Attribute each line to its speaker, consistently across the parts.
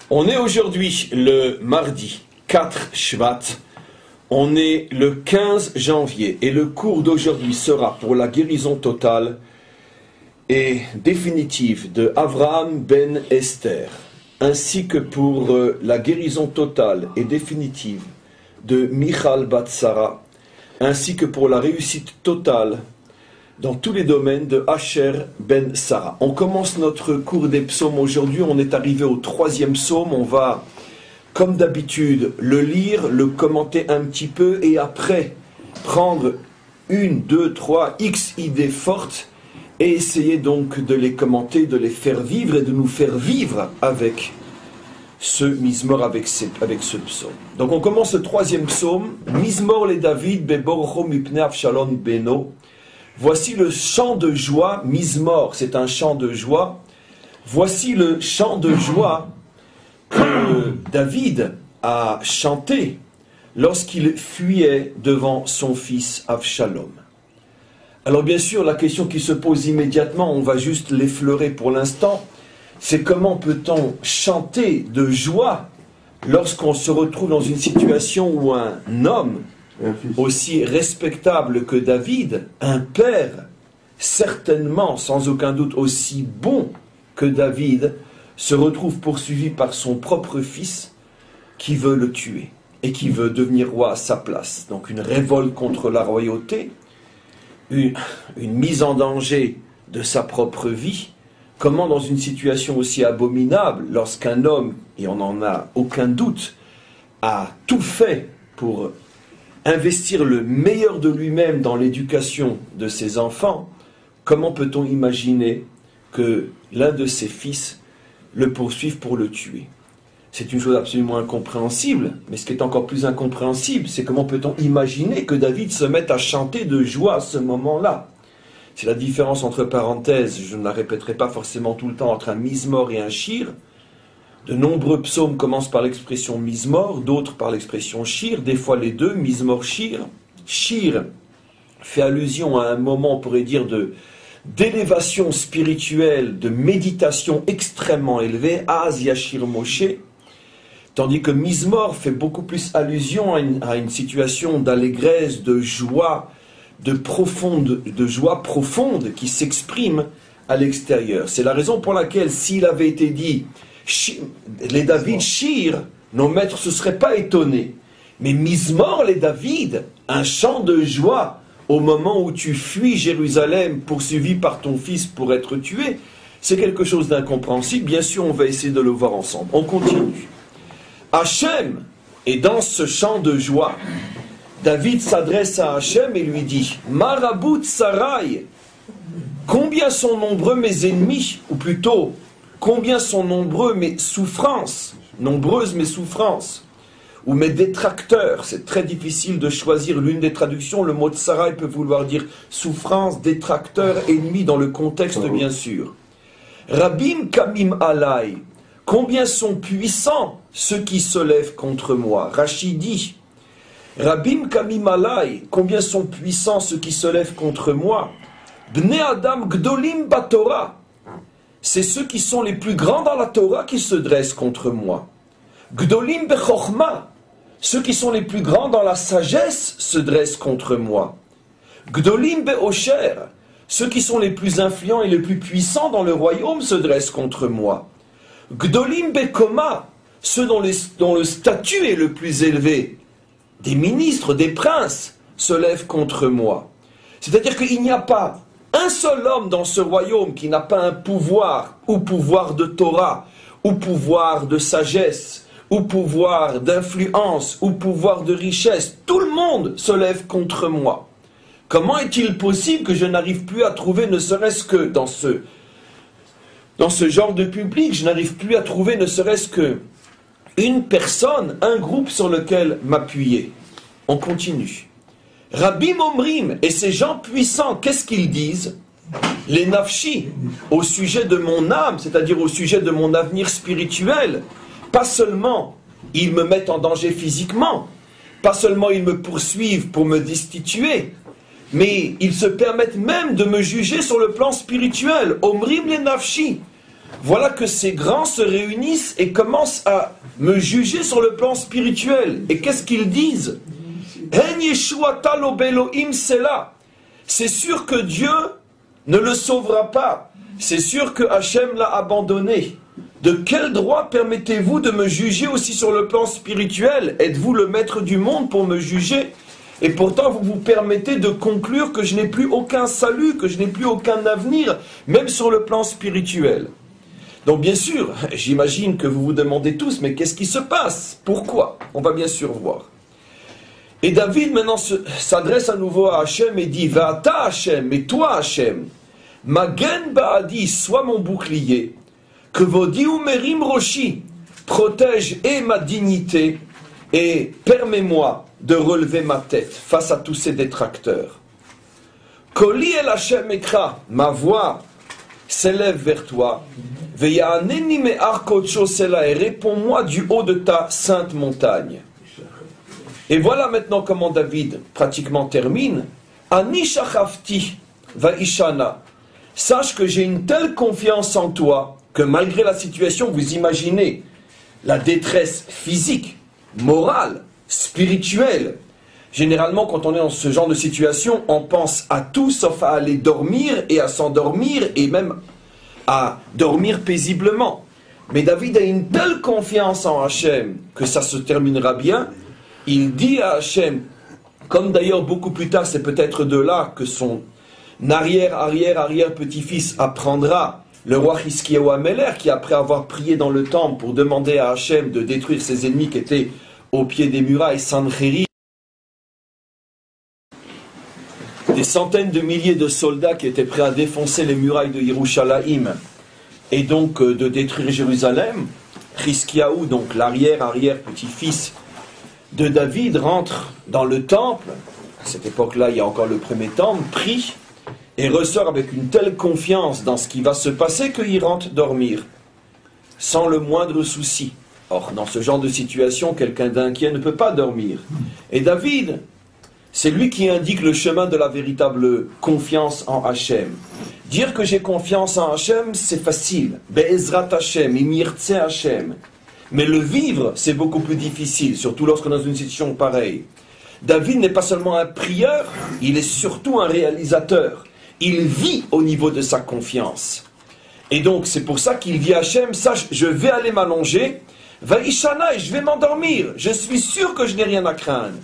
Speaker 1: On est aujourd'hui le mardi 4 Shvat, on est le 15 janvier et le cours d'aujourd'hui sera pour la guérison totale et définitive de Avraham ben Esther, ainsi que pour la guérison totale et définitive de Michal bat Sarah, ainsi que pour la réussite totale dans tous les domaines de Asher ben Sarah. On commence notre cours des psaumes aujourd'hui, on est arrivé au 3e psaume, on va, comme d'habitude, le lire, le commenter un petit peu et après prendre une, deux, trois, x idées fortes et essayer donc de les commenter, de les faire vivre et de nous faire vivre avec ce Mizmor, avec ce psaume. Donc on commence le 3e psaume, Mizmor le David beborcho mipnei Avshalom beno. Voici le chant de joie, Mizmor, c'est un chant de joie. Voici le chant de joie que David a chanté lorsqu'il fuyait devant son fils Avshalom. Alors bien sûr, la question qui se pose immédiatement, on va juste l'effleurer pour l'instant, c'est comment peut-on chanter de joie lorsqu'on se retrouve dans une situation où un homme aussi respectable que David, un père, certainement, sans aucun doute, aussi bon que David, se retrouve poursuivi par son propre fils qui veut le tuer et qui veut devenir roi à sa place. Donc une révolte contre la royauté, une mise en danger de sa propre vie. Comment dans une situation aussi abominable, lorsqu'un homme, et on n'en a aucun doute, a tout fait pour investir le meilleur de lui-même dans l'éducation de ses enfants, comment peut-on imaginer que l'un de ses fils le poursuive pour le tuer? C'est une chose absolument incompréhensible, mais ce qui est encore plus incompréhensible, c'est comment peut-on imaginer que David se mette à chanter de joie à ce moment-là? C'est la différence entre parenthèses, je ne la répéterai pas forcément tout le temps, entre un Mizmor et un Shir. De nombreux psaumes commencent par l'expression Mizmor, d'autres par l'expression Shir, des fois les deux, Mizmor, Shir. Shir fait allusion à un moment, on pourrait dire, d'élévation spirituelle, de méditation extrêmement élevée, Az Yashir Moshe, tandis que Mizmor fait beaucoup plus allusion à une situation d'allégresse, de joie, de joie profonde qui s'exprime à l'extérieur. C'est la raison pour laquelle, s'il avait été dit les David Shir, nos maîtres ne se seraient pas étonnés. Mais Mizmor les David, un chant de joie au moment où tu fuis Jérusalem poursuivi par ton fils pour être tué, c'est quelque chose d'incompréhensible. Bien sûr, on va essayer de le voir ensemble. On continue. Hachem, et dans ce chant de joie, David s'adresse à Hachem et lui dit « Marabout Sarai, combien sont nombreux mes ennemis, ou plutôt, combien sont nombreux mes souffrances, nombreuses mes souffrances, ou mes détracteurs ». C'est très difficile de choisir l'une des traductions. Le mot de Sarai peut vouloir dire souffrance, détracteur, ennemi, dans le contexte bien sûr. Rabim kamim alai, combien sont puissants ceux qui se lèvent contre moi. Rachid dit, Rabim kamim alai, combien sont puissants ceux qui se lèvent contre moi. Bnei adam gdolim batorah, c'est ceux qui sont les plus grands dans la Torah qui se dressent contre moi. Gdolim bechochma, ceux qui sont les plus grands dans la sagesse se dressent contre moi. Gdolim beosher, ceux qui sont les plus influents et les plus puissants dans le royaume se dressent contre moi. Gdolim bekoma, ceux dont le statut est le plus élevé, des ministres, des princes, se lèvent contre moi. C'est-à-dire qu'il n'y a pas un seul homme dans ce royaume qui n'a pas un pouvoir, ou pouvoir de Torah, ou pouvoir de sagesse, ou pouvoir d'influence, ou pouvoir de richesse. Tout le monde se lève contre moi. Comment est-il possible que je n'arrive plus à trouver, ne serait-ce que dans ce genre de public, je n'arrive plus à trouver ne serait-ce que une personne, un groupe sur lequel m'appuyer? On continue. Rabim Omrim, et ces gens puissants, qu'est-ce qu'ils disent? Les nafshi, au sujet de mon âme, c'est-à-dire au sujet de mon avenir spirituel. Pas seulement ils me mettent en danger physiquement, pas seulement ils me poursuivent pour me destituer, mais ils se permettent même de me juger sur le plan spirituel. Omrim les nafshi, voilà que ces grands se réunissent et commencent à me juger sur le plan spirituel. Et qu'est-ce qu'ils disent? En Yeshuata lo beloim sela. C'est sûr que Dieu ne le sauvera pas. C'est sûr que Hachem l'a abandonné. De quel droit permettez-vous de me juger aussi sur le plan spirituel? Êtes-vous le maître du monde pour me juger? Et pourtant vous vous permettez de conclure que je n'ai plus aucun salut, que je n'ai plus aucun avenir, même sur le plan spirituel. Donc bien sûr, j'imagine que vous vous demandez tous, mais qu'est-ce qui se passe? Pourquoi? On va bien sûr voir. Et David maintenant s'adresse à nouveau à Hachem et dit, Va'ata Hachem, mais toi Hachem, Magen Ba'adi, sois mon bouclier, que Vodi Umerim Roshi, protège et ma dignité, et permets-moi de relever ma tête face à tous ces détracteurs. Koli el Hachem ekra, ma voix s'élève vers toi, Ve'yaneni me'ar kodsho sela, et réponds-moi du haut de ta sainte montagne. Et voilà maintenant comment David pratiquement termine. Ani shachavti va'ishana. Sache que j'ai une telle confiance en toi que malgré la situation, vous imaginez la détresse physique, morale, spirituelle. Généralement, quand on est dans ce genre de situation, on pense à tout sauf à aller dormir et à s'endormir et même à dormir paisiblement. Mais David a une telle confiance en Hachem que ça se terminera bien. Il dit à Hachem, comme d'ailleurs beaucoup plus tard, c'est peut-être de là que son arrière-petit-fils apprendra, le roi Hiskiyahu Améler, qui après avoir prié dans le temple pour demander à Hachem de détruire ses ennemis qui étaient au pied des murailles, Sancheri, des centaines de milliers de soldats qui étaient prêts à défoncer les murailles de Yerushalayim et donc de détruire Jérusalem, Hiskiyahu, donc l'arrière-petit-fils de David, rentre dans le temple, à cette époque-là il y a encore le premier temple, prie et ressort avec une telle confiance dans ce qui va se passer qu'il rentre dormir, sans le moindre souci. Or, dans ce genre de situation, quelqu'un d'inquiet ne peut pas dormir. Et David, c'est lui qui indique le chemin de la véritable confiance en Hachem. Dire que j'ai confiance en Hachem, c'est facile. Be'ezrat Hachem, imirtse Hachem. Mais le vivre, c'est beaucoup plus difficile, surtout lorsqu'on est dans une situation pareille. David n'est pas seulement un prieur, il est surtout un réalisateur. Il vit au niveau de sa confiance. Et donc, c'est pour ça qu'il dit à Hachem, sache, je vais aller m'allonger, Vaishana, et je vais m'endormir. Je suis sûr que je n'ai rien à craindre.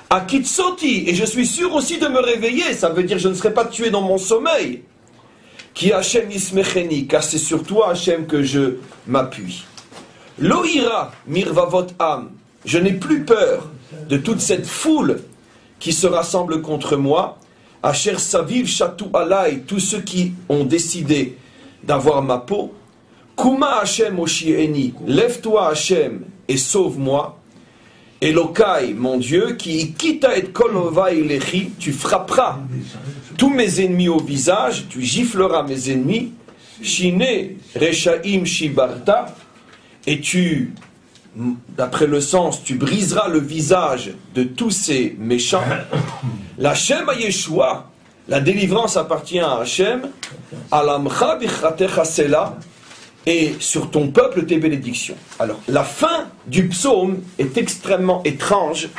Speaker 1: Akitsoti, et je suis sûr aussi de me réveiller, ça veut dire je ne serai pas tué dans mon sommeil. Ki Hachem ismecheni, car c'est sur toi, Hachem, que je m'appuie. Loïra mirvavot am, je n'ai plus peur de toute cette foule qui se rassemble contre moi. Asher saviv chatou alai, tous ceux qui ont décidé d'avoir ma peau. Kuma Hachem oshieni, lève-toi Hachem et sauve-moi. Elokai, mon Dieu, qui kita et kolovai lechi, tu frapperas tous mes ennemis au visage, tu gifleras mes ennemis. Shine reshaim shibarta, et tu, d'après le sens, tu briseras le visage de tous ces méchants. La Hachem a Yeshua, la délivrance appartient à Hachem. Alamcha bichatecha sela, et sur ton peuple tes bénédictions. Alors, la fin du psaume est extrêmement étrange.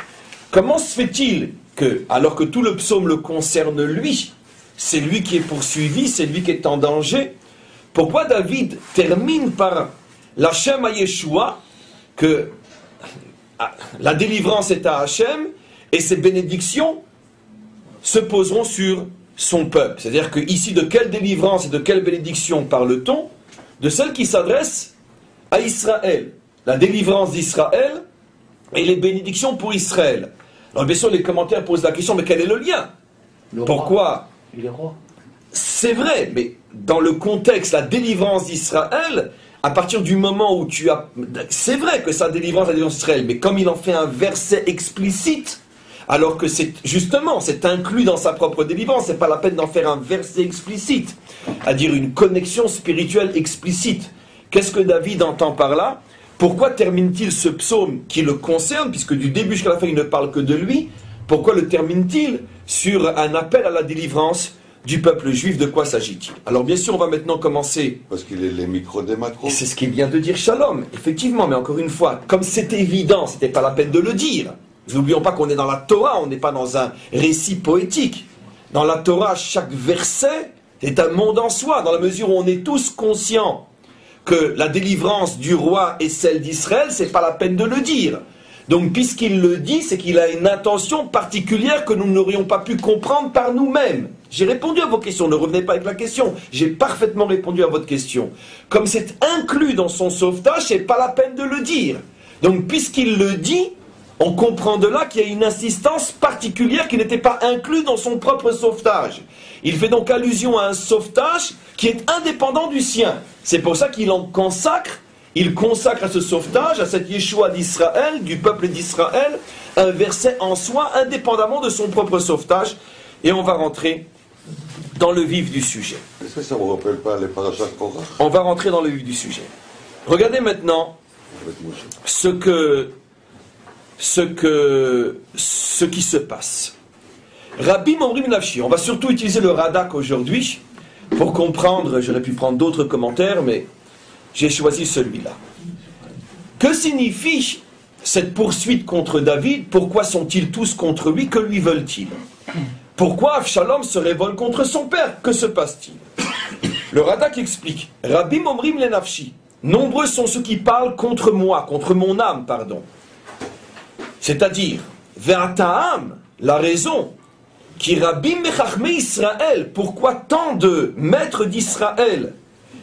Speaker 1: Comment se fait-il que, alors que tout le psaume le concerne lui, c'est lui qui est poursuivi, c'est lui qui est en danger, pourquoi David termine par l'Hachem à Yeshua, que la délivrance est à Hachem, et ses bénédictions se poseront sur son peuple. C'est-à-dire que ici, de quelle délivrance et de quelle bénédiction parle-t-on? De celle qui s'adresse à Israël. La délivrance d'Israël et les bénédictions pour Israël. Alors bien sûr, les commentaires posent la question, mais quel est le lien? Pourquoi?
Speaker 2: Il est roi.
Speaker 1: C'est vrai, mais dans le contexte, la délivrance d'Israël, à partir du moment où tu as... C'est vrai que sa délivrance, la délivrance d'Israël, mais comme il en fait un verset explicite, alors que c'est justement, c'est inclus dans sa propre délivrance, c'est pas la peine d'en faire un verset explicite, à dire une connexion spirituelle explicite. Qu'est-ce que David entend par là? Pourquoi termine-t-il ce psaume qui le concerne, puisque du début jusqu'à la fin il ne parle que de lui? Pourquoi le termine-t-il sur un appel à la délivrance du peuple juif. De quoi s'agit-il? Alors bien sûr, on va maintenant commencer.
Speaker 2: Parce qu'il est les micros des macros.
Speaker 1: Et c'est ce qu'il vient de dire Shalom, effectivement, mais encore une fois, comme c'était évident, c'était pas la peine de le dire. N'oublions pas qu'on est dans la Torah, on n'est pas dans un récit poétique. Dans la Torah, chaque verset est un monde en soi, dans la mesure où on est tous conscients que la délivrance du roi est celle d'Israël, c'est pas la peine de le dire. Donc, puisqu'il le dit, c'est qu'il a une intention particulière que nous n'aurions pas pu comprendre par nous-mêmes. J'ai répondu à vos questions, ne revenez pas avec la question. J'ai parfaitement répondu à votre question. Comme c'est inclus dans son sauvetage, c'est pas la peine de le dire. Donc, puisqu'il le dit, on comprend de là qu'il y a une insistance particulière qui n'était pas inclue dans son propre sauvetage. Il fait donc allusion à un sauvetage qui est indépendant du sien. C'est pour ça qu'il en consacre. Il consacre à ce sauvetage, à cette Yeshua d'Israël, du peuple d'Israël, un verset en soi, indépendamment de son propre sauvetage. Et on va rentrer dans le vif du sujet.
Speaker 2: Est-ce que ça ne vous rappelle pas les parachas Korach?
Speaker 1: On va rentrer dans le vif du sujet. Regardez maintenant ce qui se passe. Rabbi Omrim Nafshi, on va surtout utiliser le Radak aujourd'hui pour comprendre, j'aurais pu prendre d'autres commentaires, mais j'ai choisi celui-là. Que signifie cette poursuite contre David? Pourquoi sont-ils tous contre lui? Que lui veulent-ils? Pourquoi Avshalom se révolte contre son père? Que se passe-t-il? Le Radak explique. Rabbi Omrim Nafshi, nombreux sont ceux qui parlent contre moi, contre mon âme, pardon. C'est-à-dire, Ve'ata'am, la raison, qui Rabbi Mechachme Israël, pourquoi tant de maîtres d'Israël,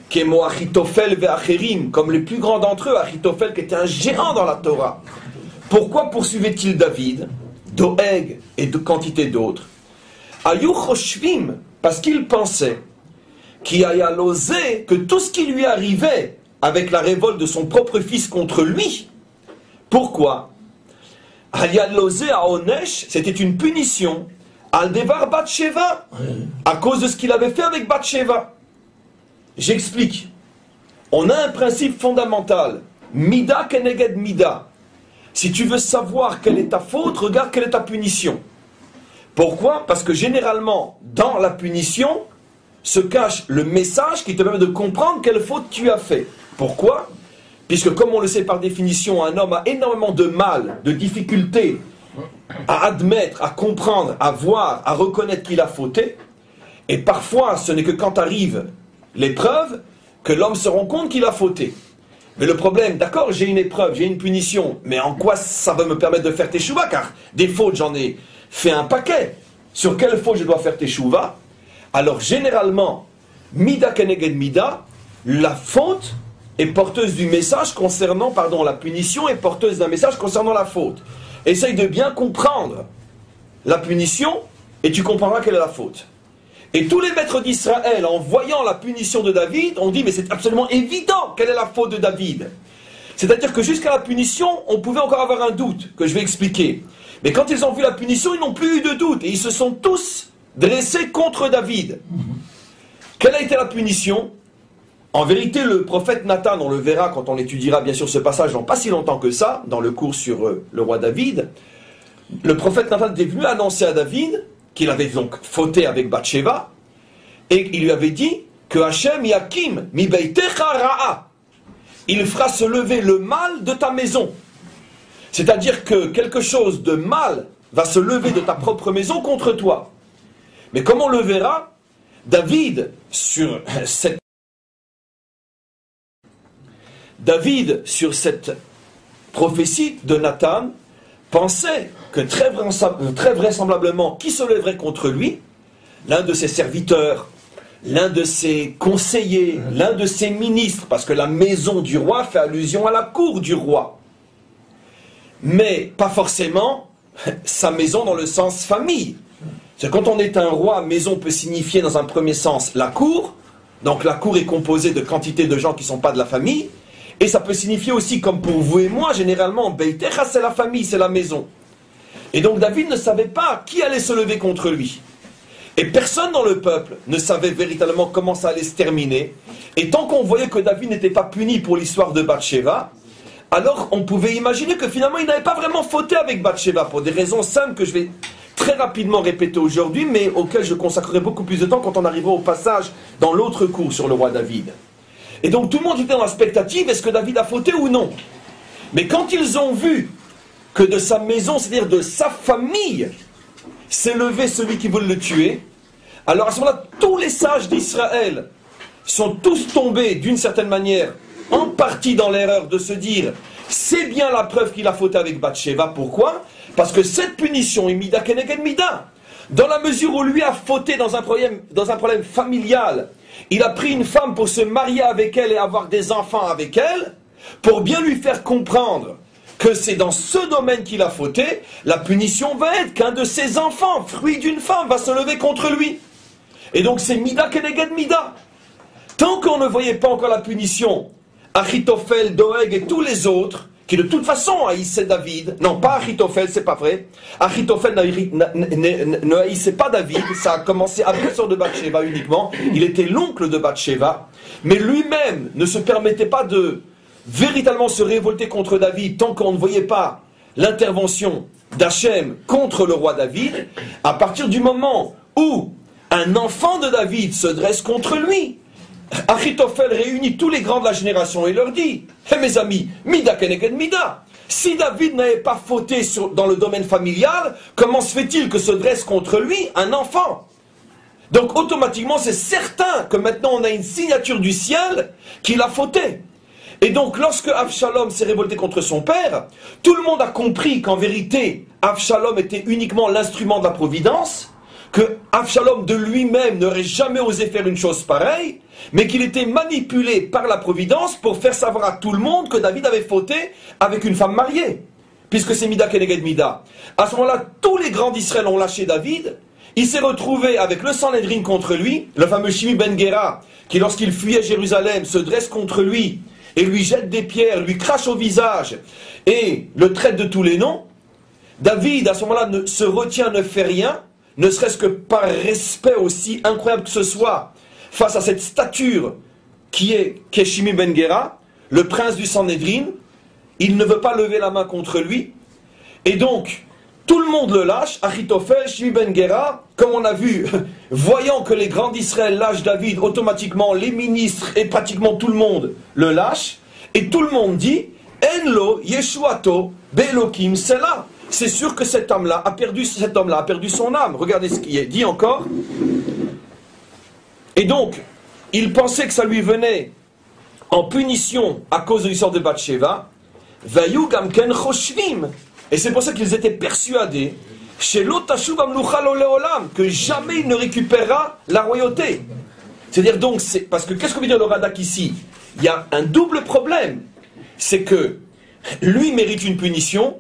Speaker 1: Kemo Achitophel ve'acherim, comme les plus grands d'entre eux, Achitophel qui était un géant dans la Torah, pourquoi poursuivait-il David, Doeg et de quantité d'autres? Ayu choshvim, parce qu'il pensait, qui aya l'osé, que tout ce qui lui arrivait avec la révolte de son propre fils contre lui, pourquoi? Hayalosé à Onesh, c'était une punition. Aldevar Batsheva, à cause de ce qu'il avait fait avec Batsheva. J'explique. On a un principe fondamental. Mida keneged mida. Si tu veux savoir quelle est ta faute, regarde quelle est ta punition. Pourquoi? Parce que généralement, dans la punition, se cache le message qui te permet de comprendre quelle faute tu as fait. Pourquoi? Puisque, comme on le sait par définition, un homme a énormément de mal, de difficultés à admettre, à comprendre, à voir, à reconnaître qu'il a fauté. Et parfois, ce n'est que quand arrive l'épreuve que l'homme se rend compte qu'il a fauté. Mais le problème, d'accord, j'ai une épreuve, j'ai une punition, mais en quoi ça va me permettre de faire teshuva? Car des fautes, j'en ai fait un paquet. Sur quelle faute je dois faire teshuva? Alors, généralement, mida keneged mida, la faute est porteuse du message concernant, la punition est porteuse d'un message concernant la faute. Essaye de bien comprendre la punition et tu comprendras quelle est la faute. Et tous les maîtres d'Israël, en voyant la punition de David, ont dit, mais c'est absolument évident quelle est la faute de David. C'est-à-dire que jusqu'à la punition, on pouvait encore avoir un doute, que je vais expliquer. Mais quand ils ont vu la punition, ils n'ont plus eu de doute. Et ils se sont tous dressés contre David. Quelle a été la punition? En vérité, le prophète Nathan, on le verra quand on étudiera bien sûr ce passage dans pas si longtemps que ça, dans le cours sur le roi David, le prophète Nathan était venu annoncer à David qu'il avait donc fauté avec Bathsheba, et il lui avait dit que Hachem yakim mi beitecha ra'a, il fera se lever le mal de ta maison. C'est-à-dire que quelque chose de mal va se lever de ta propre maison contre toi. Mais comme on le verra, David, sur cette prophétie de Nathan, pensait que très vraisemblablement, qui se lèverait contre lui? L'un de ses serviteurs, l'un de ses conseillers, l'un de ses ministres, parce que la maison du roi fait allusion à la cour du roi. Mais pas forcément sa maison dans le sens famille. C'est quand on est un roi, maison peut signifier dans un premier sens la cour, donc la cour est composée de quantité de gens qui ne sont pas de la famille, et ça peut signifier aussi, comme pour vous et moi, généralement, Beitecha, c'est la famille, c'est la maison. Et donc David ne savait pas qui allait se lever contre lui. Et personne dans le peuple ne savait véritablement comment ça allait se terminer. Et tant qu'on voyait que David n'était pas puni pour l'histoire de Bathsheba, alors on pouvait imaginer que finalement il n'avait pas vraiment fauté avec Bathsheba, pour des raisons simples que je vais très rapidement répété aujourd'hui, mais auquel je consacrerai beaucoup plus de temps quand on arrivera au passage dans l'autre cours sur le roi David. Et donc tout le monde était dans la spectative, est-ce que David a fauté ou non? Mais quand ils ont vu que de sa maison, c'est-à-dire de sa famille, s'est levé celui qui voulait le tuer, alors à ce moment-là, tous les sages d'Israël sont tous tombés d'une certaine manière, en partie dans l'erreur de se dire, c'est bien la preuve qu'il a fauté avec Bathsheba. Pourquoi? Parce que cette punition est mida keneged mida. Dans la mesure où lui a fauté dans un problème familial, il a pris une femme pour se marier avec elle et avoir des enfants avec elle, pour bien lui faire comprendre que c'est dans ce domaine qu'il a fauté, la punition va être qu'un de ses enfants, fruit d'une femme, va se lever contre lui. Et donc c'est mida keneged mida. Tant qu'on ne voyait pas encore la punition, Achitophel, Doeg et tous les autres, qui de toute façon haïssaient David, non pas Achitophel, c'est pas vrai, Achitophel ne haïssait pas David, ça a commencé après sur de Bathsheba uniquement, il était l'oncle de Bathsheba, mais lui-même ne se permettait pas de véritablement se révolter contre David tant qu'on ne voyait pas l'intervention d'Hachem contre le roi David. À partir du moment où un enfant de David se dresse contre lui, Achitophel réunit tous les grands de la génération et leur dit, mes amis, mida keneged mida, si David n'avait pas fauté dans le domaine familial, comment se fait-il que se dresse contre lui un enfant? Donc automatiquement c'est certain que maintenant on a une signature du ciel qu'il a fauté. Et donc lorsque Avshalom s'est révolté contre son père, tout le monde a compris qu'en vérité Avshalom était uniquement l'instrument de la providence, que Avshalom de lui-même n'aurait jamais osé faire une chose pareille, mais qu'il était manipulé par la providence pour faire savoir à tout le monde que David avait fauté avec une femme mariée, puisque c'est mida keneged mida. À ce moment-là, tous les grands d'Israël ont lâché David, il s'est retrouvé avec le Sanhédrin contre lui, le fameux Shimi ben Gera, qui lorsqu'il fuyait Jérusalem se dresse contre lui, et lui jette des pierres, lui crache au visage, et le traite de tous les noms. David, à ce moment-là, se retient, ne fait rien, ne serait-ce que par respect aussi incroyable que ce soit, face à cette stature qui est Shimi ben Gera, le prince du Sanhédrin. Il ne veut pas lever la main contre lui, et donc, tout le monde le lâche, Achitophel, Shimi ben Gera, comme on a vu, voyant que les grands d'Israël lâchent David, automatiquement les ministres et pratiquement tout le monde le lâchent, et tout le monde dit, Enlo Yeshuato Be'elokim Sela. C'est sûr que cet homme-là a perdu son âme. Regardez ce qui est dit encore. Et donc, il pensait que ça lui venait en punition à cause de l'histoire de Bathsheba. Vayu gamken choshvim. Et c'est pour ça qu'ils étaient persuadés que jamais il ne récupérera la royauté. C'est-à-dire donc, parce que qu'est-ce que veut dire le Radak ici? Il y a un double problème. C'est que lui mérite une punition,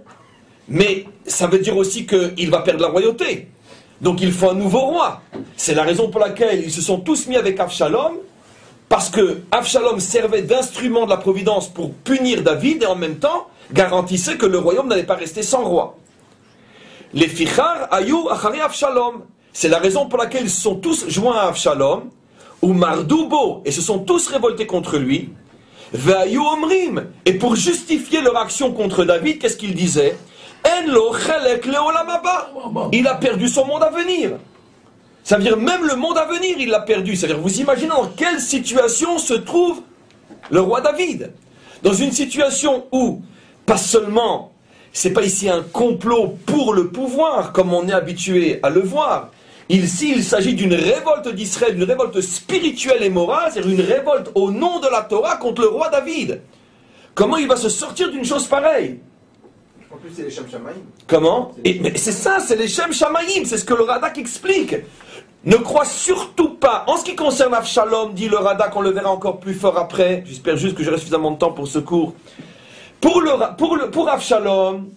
Speaker 1: mais ça veut dire aussi qu'il va perdre la royauté. Donc il faut un nouveau roi. C'est la raison pour laquelle ils se sont tous mis avec Avshalom, parce que Avshalom servait d'instrument de la providence pour punir David, et en même temps garantissait que le royaume n'allait pas rester sans roi. Les Fichar Ayou Achari Avshalom. C'est la raison pour laquelle ils se sont tous joints à Avshalom, ou Mardoubo, et se sont tous révoltés contre lui. Ve'ayou Omrim. Et pour justifier leur action contre David, qu'est-ce qu'ils disaient? Enlo chelek leolam haba. Il a perdu son monde à venir. Ça veut dire même le monde à venir, il l'a perdu. C'est-à-dire, vous imaginez dans quelle situation se trouve le roi David? Dans une situation où, pas seulement, c'est pas ici un complot pour le pouvoir, comme on est habitué à le voir. Ici, il s'agit d'une révolte d'Israël, d'une révolte spirituelle et morale, c'est-à-dire une révolte au nom de la Torah contre le roi David. Comment il va se sortir d'une chose pareille?
Speaker 3: En plus, c'est les Shem Shamaïm.
Speaker 1: Comment? Mais c'est ça, c'est les Shem Shamaïm, c'est ce que le Radak explique. Ne crois surtout pas. En ce qui concerne Avshalom, dit le Radak, on le verra encore plus fort après. J'espère juste que j'aurai suffisamment de temps pour ce cours. Pour Avshalom,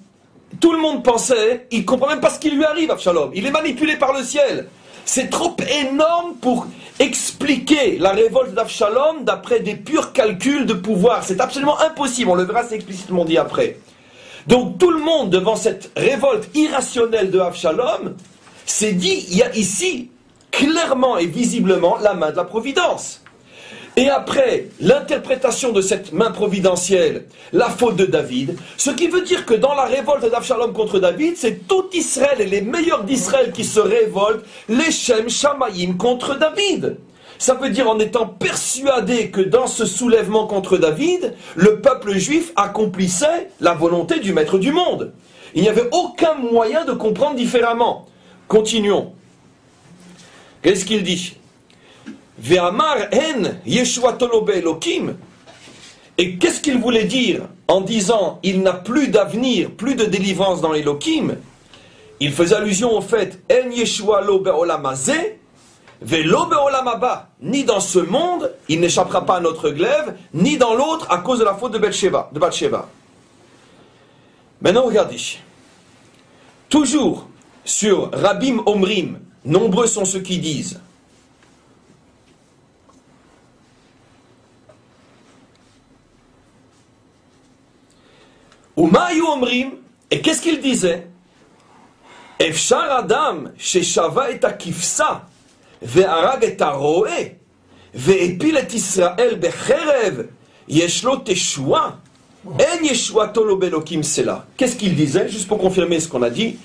Speaker 1: tout le monde pensait, il ne comprend même pas ce qui lui arrive, Avshalom. Il est manipulé par le ciel. C'est trop énorme pour expliquer la révolte d'Avshalom d'après des purs calculs de pouvoir. C'est absolument impossible. On le verra, c'est explicitement dit après. Donc tout le monde, devant cette révolte irrationnelle de Avshalom, s'est dit, il y a ici clairement et visiblement la main de la providence. Et après l'interprétation de cette main providentielle, la faute de David, ce qui veut dire que dans la révolte d'Absalom contre David, c'est tout Israël et les meilleurs d'Israël qui se révoltent, les Shem Shamayim contre David. Ça veut dire en étant persuadé que dans ce soulèvement contre David, le peuple juif accomplissait la volonté du maître du monde. Il n'y avait aucun moyen de comprendre différemment. Continuons. Qu'est-ce qu'il dit? Ve'amar en Yeshuatolo be'Elokim. Et qu'est-ce qu'il voulait dire en disant il n'a plus d'avenir, plus de délivrance dans l'Elokim? Il faisait allusion au fait en Yeshualo be'olam hazeh ve'lo be'olam haba. Ni dans ce monde, il n'échappera pas à notre glaive, ni dans l'autre à cause de la faute de Bathsheba. Maintenant regardez. Toujours sur Rabim Omrim, nombreux sont ceux qui disent Umayu Omrim, et qu'est-ce qu'il disait? Efshar Adam sheshava et akifsa ve'arag et aroe ve'epil et Israël becherev yeshlo teshua en yeshuato lo belokim sela. Qu'est-ce qu'il disait? Juste pour confirmer ce qu'on a dit,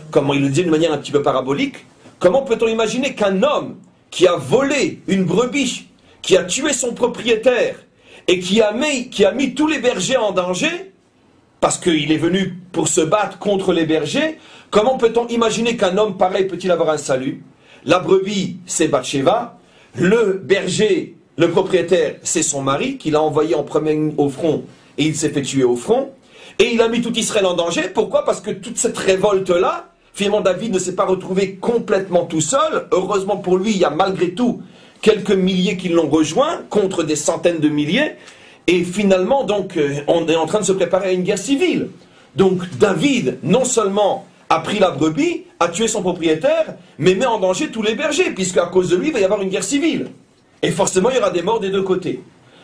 Speaker 1: comment il le disait d'une manière un petit peu parabolique. Comment peut-on imaginer qu'un homme qui a volé une brebis, qui a tué son propriétaire et qui a mis tous les bergers en danger, parce qu'il est venu pour se battre contre les bergers, comment peut-on imaginer qu'un homme pareil peut-il avoir un salut? La brebis, c'est Bathsheba, le berger, le propriétaire, c'est son mari, qu'il a envoyé en premier au front, et il s'est fait tuer au front, et il a mis tout Israël en danger. Pourquoi? Parce que toute cette révolte-là, finalement David ne s'est pas retrouvé complètement tout seul. Heureusement pour lui, il y a malgré tout quelques milliers qui l'ont rejoint, contre des centaines de milliers. Et finalement, donc, on est en train de se préparer à une guerre civile. Donc David, non seulement a pris la brebis, a tué son propriétaire, mais met en danger tous les bergers, puisqu'à cause de lui, il va y avoir une guerre civile. Et forcément, il y aura des morts des deux côtés.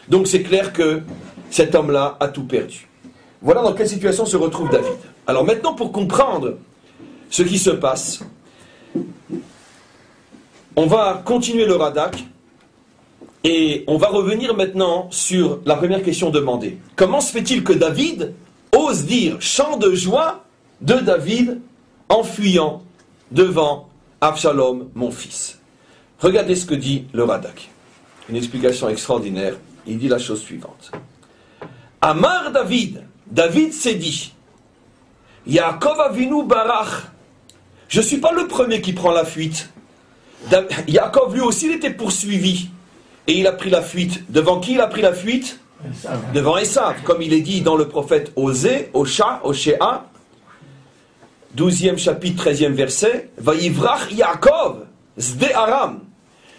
Speaker 1: Donc c'est clair que cet homme-là a tout perdu. Voilà dans quelle situation se retrouve David. Alors maintenant, pour comprendre ce qui se passe, on va continuer le Radak et on va revenir maintenant sur la première question demandée. Comment se fait-il que David ose dire chant de joie de David en fuyant devant Absalom, mon fils? Regardez ce que dit le Radak. Une explication extraordinaire. Il dit la chose suivante. Amar David, David s'est dit, Yaakov Avinu barach. Je ne suis pas le premier qui prend la fuite. Yaakov lui aussi il était poursuivi. Et il a pris la fuite. Devant qui il a pris la fuite? Devant Esav. Comme il est dit dans le prophète Osée, Oshéa, 12e chapitre, 13e verset. Vayivrach Yaakov, Zde Aram.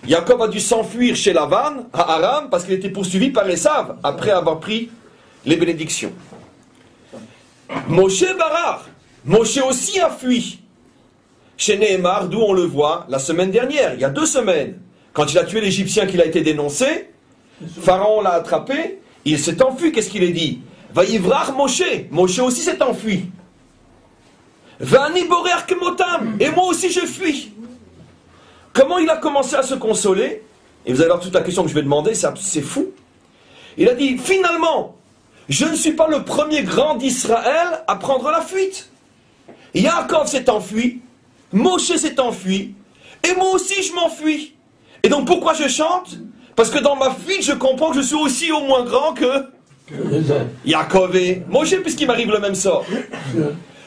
Speaker 1: Yaakov a dû s'enfuir chez Lavan, à Aram, parce qu'il était poursuivi par Esav, après avoir pris les bénédictions. Moshe Barar. Moshe aussi a fui. Chez Nehemar, d'où on le voit la semaine dernière, il y a 2 semaines. Quand il a tué l'Égyptien qu'il a été dénoncé, Pharaon l'a attrapé, il s'est enfui, qu'est-ce qu'il a dit? Vaïvrar Moshe. Moshe aussi s'est enfui. Vani borer kemotam. Et moi aussi je fuis. Comment il a commencé à se consoler? Et vous allez voir toute la question que je vais demander, c'est fou. Il a dit, finalement, je ne suis pas le premier grand d'Israël à prendre la fuite. Yaakov s'est enfui, Moshe s'est enfui, et moi aussi je m'enfuis. Et donc pourquoi je chante? Parce que dans ma fuite, je comprends que je suis aussi au moins grand que Yaakov et Moshe, puisqu'il m'arrive le même sort.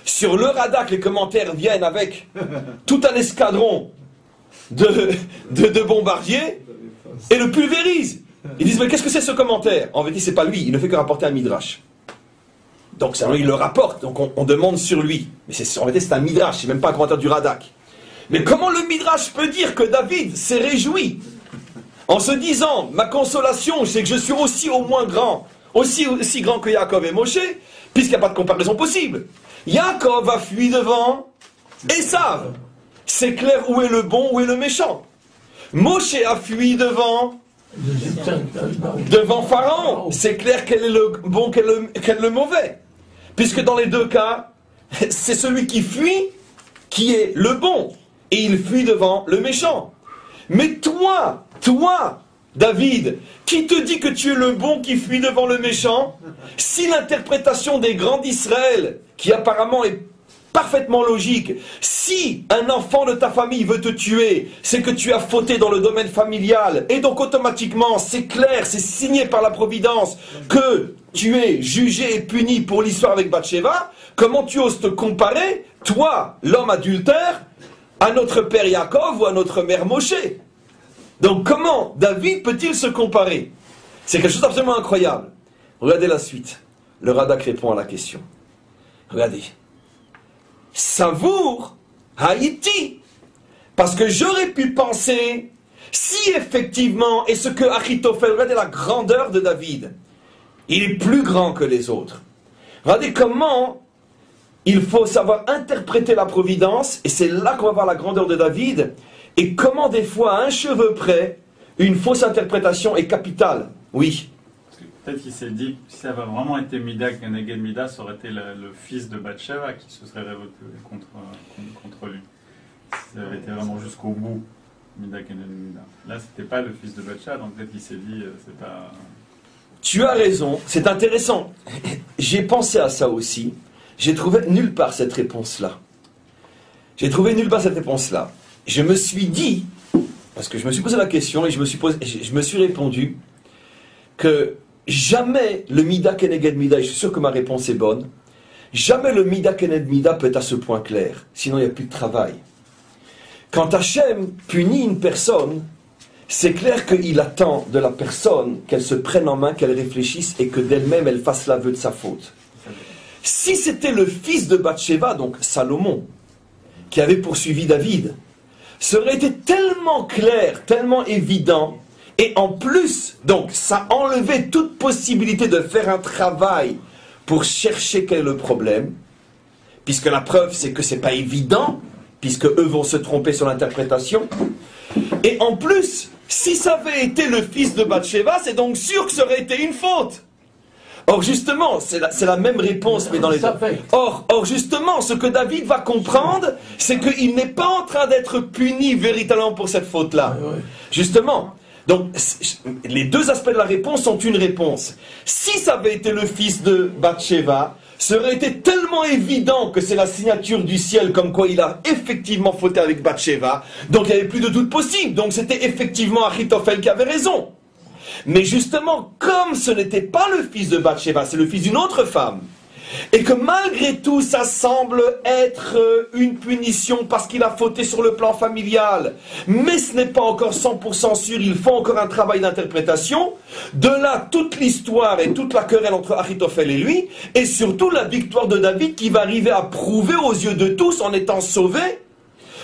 Speaker 1: Sur le Radak, les commentaires viennent avec tout un escadron de bombardiers et le pulvérisent. Ils disent, mais qu'est-ce que c'est ce commentaire? En vérité, c'est pas lui, il ne fait que rapporter un midrash. Donc, il le rapporte, donc on demande sur lui. Mais en vérité, c'est un midrash, c'est même pas un commentaire du Radak. Mais comment le midrash peut dire que David s'est réjoui en se disant, ma consolation, c'est que je suis aussi au moins grand, aussi grand que Yaakov et Moshe, puisqu'il n'y a pas de comparaison possible. Yaakov a fui devant Esav. C'est clair où est le bon, où est le méchant. Moshe a fui devant Pharaon. C'est clair quel est le bon, quel est le mauvais. Puisque dans les deux cas, c'est celui qui fuit qui est le bon. Et il fuit devant le méchant. Mais toi, David, qui te dit que tu es le bon qui fuit devant le méchant? Si l'interprétation des grands d'Israël, qui apparemment est parfaitement logique, si un enfant de ta famille veut te tuer, c'est que tu as fauté dans le domaine familial, et donc automatiquement, c'est clair, c'est signé par la Providence, que tu es jugé et puni pour l'histoire avec Bathsheba. Comment tu oses te comparer, toi, l'homme adultère, à notre père Yaakov ou à notre mère Moshe? Donc comment David peut-il se comparer? C'est quelque chose d'absolument incroyable. Regardez la suite. Le Radak répond à la question. Regardez. Savour Haïti. Parce que j'aurais pu penser, si effectivement, et ce que Achitophel, regardez la grandeur de David, il est plus grand que les autres. Regardez comment il faut savoir interpréter la providence, et c'est là qu'on va voir la grandeur de David, et comment des fois, à un cheveu près, une fausse interprétation est capitale. Oui.
Speaker 4: Peut-être qu'il s'est dit, si ça avait vraiment été Mida Keneged Mida, ça aurait été le fils de Bathsheba qui se serait révolté contre lui. Si ça avait été vraiment jusqu'au bout, Mida Keneged Mida. Là, c'était pas le fils de Bathsheba, donc peut-être qu'il s'est dit, c'est pas...
Speaker 1: Tu as raison, c'est intéressant. J'ai pensé à ça aussi. J'ai trouvé nulle part cette réponse-là. J'ai trouvé nulle part cette réponse-là. Je me suis dit, parce que je me suis posé la question et je me suis répondu que jamais le Mida Keneged Mida, et je suis sûr que ma réponse est bonne, jamais le Mida Keneged Mida peut être à ce point clair, sinon il n'y a plus de travail. Quand Hachem punit une personne, c'est clair qu'il attend de la personne qu'elle se prenne en main, qu'elle réfléchisse et que d'elle-même elle fasse l'aveu de sa faute. Si c'était le fils de Bathsheba, donc Salomon, qui avait poursuivi David, ça aurait été tellement clair, tellement évident, et en plus, donc, ça enlevait toute possibilité de faire un travail pour chercher quel est le problème, puisque la preuve, c'est que c'est pas évident, puisque eux vont se tromper sur l'interprétation. Et en plus, si ça avait été le fils de Bathsheba, c'est donc sûr que ça aurait été une faute. Or justement, c'est la même réponse, mais dans les deux. Or justement, ce que David va comprendre, c'est qu'il n'est pas en train d'être puni véritablement pour cette faute-là. Justement. Donc, les deux aspects de la réponse sont une réponse. Si ça avait été le fils de Bathsheba, ça aurait été tellement évident que c'est la signature du ciel, comme quoi il a effectivement fauté avec Bathsheba, donc il n'y avait plus de doute possible. Donc c'était effectivement Achitophel qui avait raison. Mais justement, comme ce n'était pas le fils de Bathsheba, c'est le fils d'une autre femme, et que malgré tout, ça semble être une punition parce qu'il a fauté sur le plan familial, mais ce n'est pas encore 100% sûr, il faut encore un travail d'interprétation. De là, toute l'histoire et toute la querelle entre Achitophel et lui, et surtout la victoire de David qui va arriver à prouver aux yeux de tous, en étant sauvé,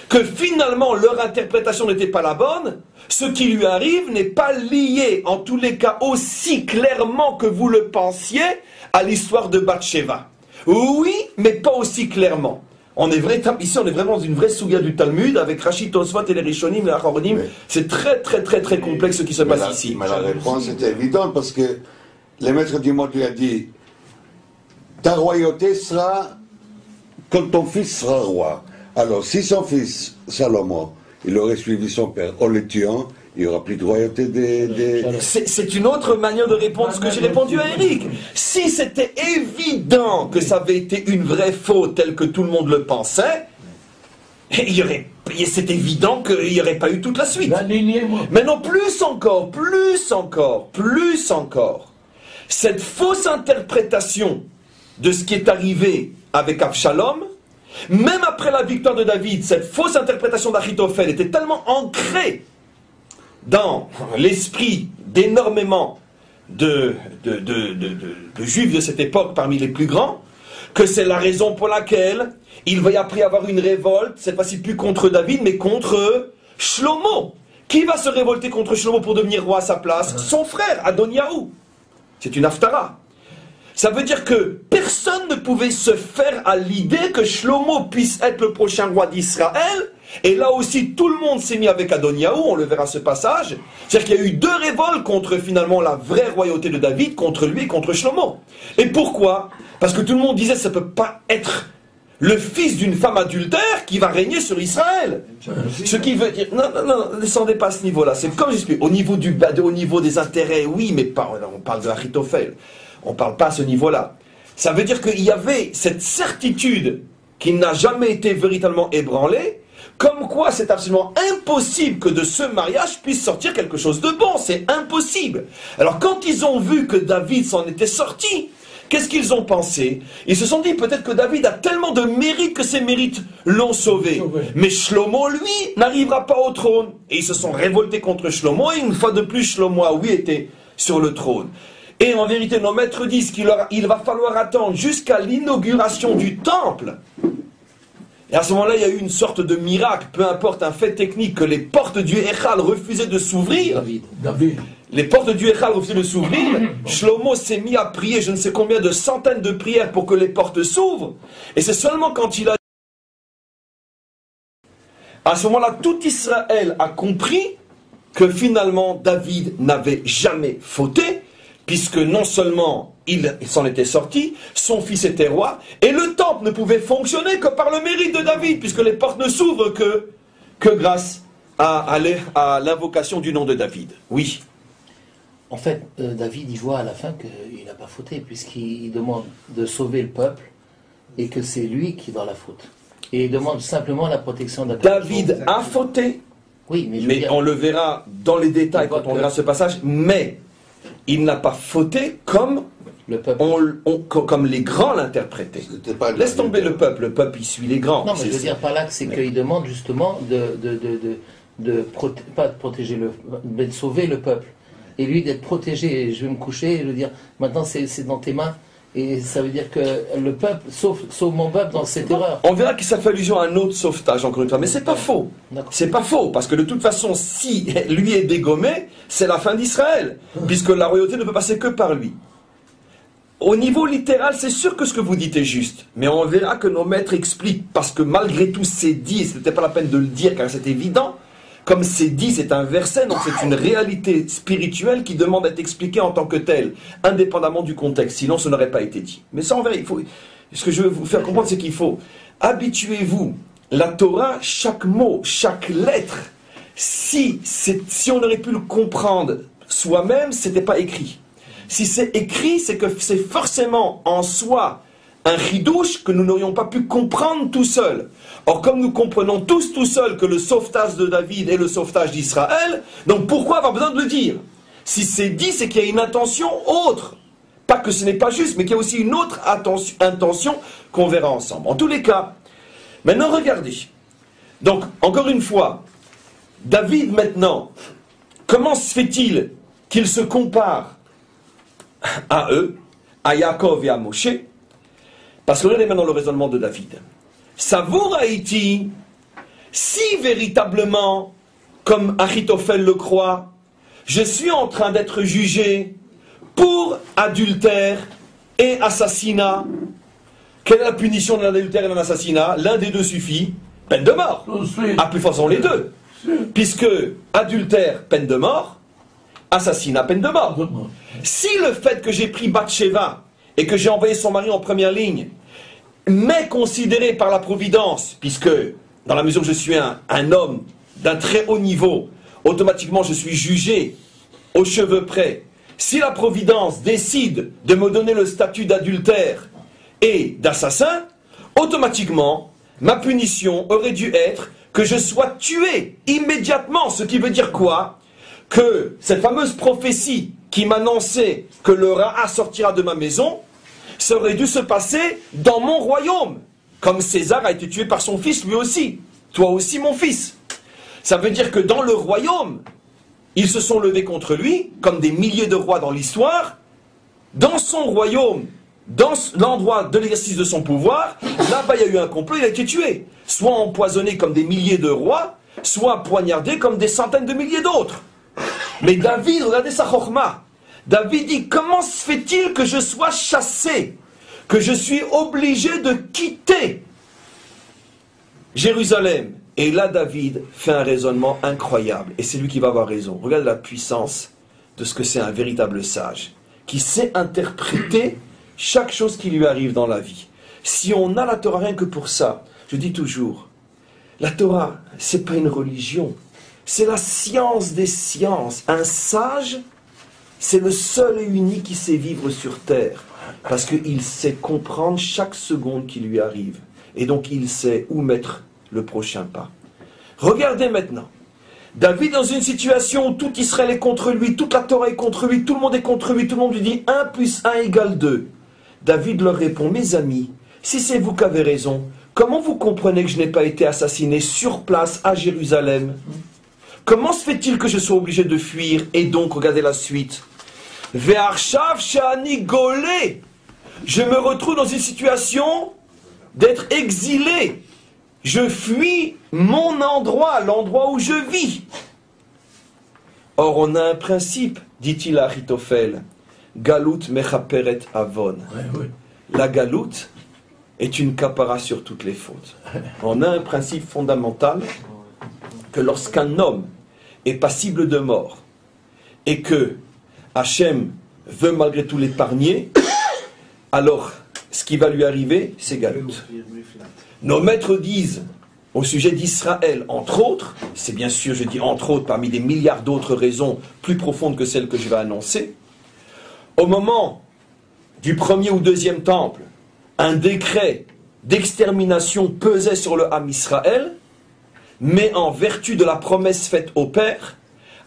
Speaker 1: que finalement leur interprétation n'était pas la bonne. Ce qui lui arrive n'est pas lié, en tous les cas, aussi clairement que vous le pensiez, à l'histoire de Bathsheba. Oui, mais pas aussi clairement. Ici, on est vraiment dans une vraie souga du Talmud, avec Rashi, Tosfot et les Rishonim, les Achoronim. C'est très, très, très, très complexe ce qui se passe ici.
Speaker 2: Mais la réponse était évidente, parce que le maître du monde lui a dit, ta royauté sera quand ton fils sera roi. Alors, si son fils, Salomon, il aurait suivi son père en le tuant, il n'y aura plus de royauté des...
Speaker 1: C'est une autre manière de répondre ce que j'ai répondu à Eric. Si c'était évident que ça avait été une vraie faute telle que tout le monde le pensait, c'est évident qu'il n'y aurait pas eu toute la suite. Mais non, plus encore. Cette fausse interprétation de ce qui est arrivé avec Absalom, même après la victoire de David, cette fausse interprétation d'Achitophel était tellement ancrée dans l'esprit d'énormément de juifs de cette époque, parmi les plus grands, que c'est la raison pour laquelle il va y après avoir une révolte, cette fois-ci plus contre David, mais contre Shlomo. Qui va se révolter contre Shlomo pour devenir roi à sa place? Son frère, Adoniaou. C'est une haftara. Ça veut dire que personne ne pouvait se faire à l'idée que Shlomo puisse être le prochain roi d'Israël. Et là aussi, tout le monde s'est mis avec Adoniaou, on le verra ce passage. C'est-à-dire qu'il y a eu deux révoltes contre finalement la vraie royauté de David, contre lui et contre Shlomo. Et pourquoi? Parce que tout le monde disait que ça ne peut pas être le fils d'une femme adultère qui va régner sur Israël. Ce qui veut dire, non, ne descendez pas à ce niveau-là. C'est comme j'explique, au niveau des intérêts, oui, mais pas, on parle de Achitophel. On ne parle pas à ce niveau-là. Ça veut dire qu'il y avait cette certitude qui n'a jamais été véritablement ébranlée, comme quoi c'est absolument impossible que de ce mariage puisse sortir quelque chose de bon. C'est impossible. Alors quand ils ont vu que David s'en était sorti, qu'est-ce qu'ils ont pensé? Ils se sont dit peut-être que David a tellement de mérites que ses mérites l'ont sauvé. Mais Shlomo, lui, n'arrivera pas au trône. Et ils se sont révoltés contre Shlomo, et une fois de plus, Shlomo, oui, était sur le trône. Et en vérité, nos maîtres disent qu'il va falloir attendre jusqu'à l'inauguration du temple. Et à ce moment-là, il y a eu une sorte de miracle, peu importe un fait technique, que les portes du Echal refusaient de s'ouvrir.
Speaker 5: David.
Speaker 1: Les portes du Echal refusaient de s'ouvrir. Shlomo s'est mis à prier je ne sais combien de centaines de prières pour que les portes s'ouvrent. Et c'est seulement quand il a... À ce moment-là, tout Israël a compris que finalement David n'avait jamais fauté, puisque non seulement il s'en était sorti, son fils était roi, et le temple ne pouvait fonctionner que par le mérite de David, puisque les portes ne s'ouvrent que grâce à l'invocation du nom de David. Oui.
Speaker 6: En fait, David, il voit à la fin qu'il n'a pas fauté, puisqu'il demande de sauver le peuple, et que c'est lui qui est dans la faute. Et il demande simplement la protection de
Speaker 1: David a fauté,
Speaker 6: oui, mais
Speaker 1: on le verra dans les détails quand on verra ce passage, mais il n'a pas fauté comme,
Speaker 6: le peuple.
Speaker 1: comme les grands l'interprétaient. Laisse tomber le peuple il suit les grands.
Speaker 6: Non, mais je veux dire par là que c'est qu'il demande justement pas de protéger mais de sauver le peuple. Et lui d'être protégé, je vais me coucher et lui dire, maintenant c'est dans tes mains. Et ça veut dire que le peuple sauve mon peuple dans cette erreur.
Speaker 1: On verra qu'il ça fait allusion à un autre sauvetage, encore une fois. Mais c'est pas faux. C'est pas faux, parce que de toute façon, si lui est dégommé, c'est la fin d'Israël, puisque la royauté ne peut passer que par lui. Au niveau littéral, c'est sûr que ce que vous dites est juste. Mais on verra que nos maîtres expliquent, parce que malgré tout c'est dit, et ce n'était pas la peine de le dire car c'est évident, comme c'est dit, c'est un verset, donc c'est une réalité spirituelle qui demande d'être expliquée en tant que telle, indépendamment du contexte, sinon ce n'aurait pas été dit. Mais ça, on verra, ce que je veux vous faire comprendre, c'est qu'il faut, habituez-vous, la Torah, chaque mot, chaque lettre, si on aurait pu le comprendre soi-même, ce n'était pas écrit. Si c'est écrit, c'est que c'est forcément en soi un chidouche que nous n'aurions pas pu comprendre tout seul. Or, comme nous comprenons tous tout seuls que le sauvetage de David est le sauvetage d'Israël, donc pourquoi avoir besoin de le dire? Si c'est dit, c'est qu'il y a une intention autre. Pas que ce n'est pas juste, mais qu'il y a aussi une autre intention qu'on verra ensemble. En tous les cas, maintenant regardez. Donc, encore une fois, David maintenant, comment se fait-il qu'il se compare à eux, à Yaakov et à Moshe? Parce que regardez maintenant le raisonnement de David. Savour Haïti, si véritablement, comme Achitophel le croit, je suis en train d'être jugé pour adultère et assassinat, quelle est la punition d'un adultère et d'un assassinat? L'un des deux suffit, peine de mort. À plus forte raison les deux. Puisque adultère, peine de mort, assassinat, peine de mort. Si le fait que j'ai pris Bathsheba et que j'ai envoyé son mari en première ligne m'est considéré par la Providence, puisque dans la mesure où je suis un homme d'un très haut niveau, automatiquement je suis jugé aux cheveux près. Si la Providence décide de me donner le statut d'adultère et d'assassin, automatiquement ma punition aurait dû être que je sois tué immédiatement. Ce qui veut dire quoi? Que cette fameuse prophétie qui m'annonçait que le Ra'a sortira de ma maison, ça aurait dû se passer dans mon royaume. Comme César a été tué par son fils lui aussi. Toi aussi mon fils. Ça veut dire que dans le royaume, ils se sont levés contre lui, comme des milliers de rois dans l'histoire. Dans son royaume, dans l'endroit de l'exercice de son pouvoir, là-bas il y a eu un complot, il a été tué. Soit empoisonné comme des milliers de rois, soit poignardé comme des centaines de milliers d'autres. Mais David, regardez sa chokhma. David dit, comment se fait-il que je sois chassé, que je suis obligé de quitter Jérusalem? Et là, David fait un raisonnement incroyable. Et c'est lui qui va avoir raison. Regarde la puissance de ce que c'est un véritable sage, qui sait interpréter chaque chose qui lui arrive dans la vie. Si on a la Torah rien que pour ça, je dis toujours, la Torah, c'est pas une religion, c'est la science des sciences. Un sage, c'est le seul et unique qui sait vivre sur terre, parce qu'il sait comprendre chaque seconde qui lui arrive, et donc il sait où mettre le prochain pas. Regardez maintenant, David dans une situation où tout Israël est contre lui, toute la Torah est contre lui, tout le monde est contre lui, tout le monde lui dit 1 + 1 = 2. David leur répond, mes amis, si c'est vous qui avez raison, comment vous comprenez que je n'ai pas été assassiné sur place à Jérusalem? Comment se fait-il que je sois obligé de fuir? Et donc, regardez la suite. Ve'arshav she'ani golé. Je me retrouve dans une situation d'être exilé. Je fuis mon endroit, l'endroit où je vis. Or, on a un principe, dit-il à Achitophel. Galout mechaperet avon. La galoute est une capara sur toutes les fautes. On a un principe fondamental que lorsqu'un homme est passible de mort et que Hachem veut malgré tout l'épargner, alors ce qui va lui arriver, c'est galoute. Nos maîtres disent au sujet d'Israël, entre autres, c'est bien sûr, je dis entre autres, parmi des milliards d'autres raisons plus profondes que celles que je vais annoncer, au moment du premier ou deuxième temple, un décret d'extermination pesait sur le Ham Israël, mais en vertu de la promesse faite au Père,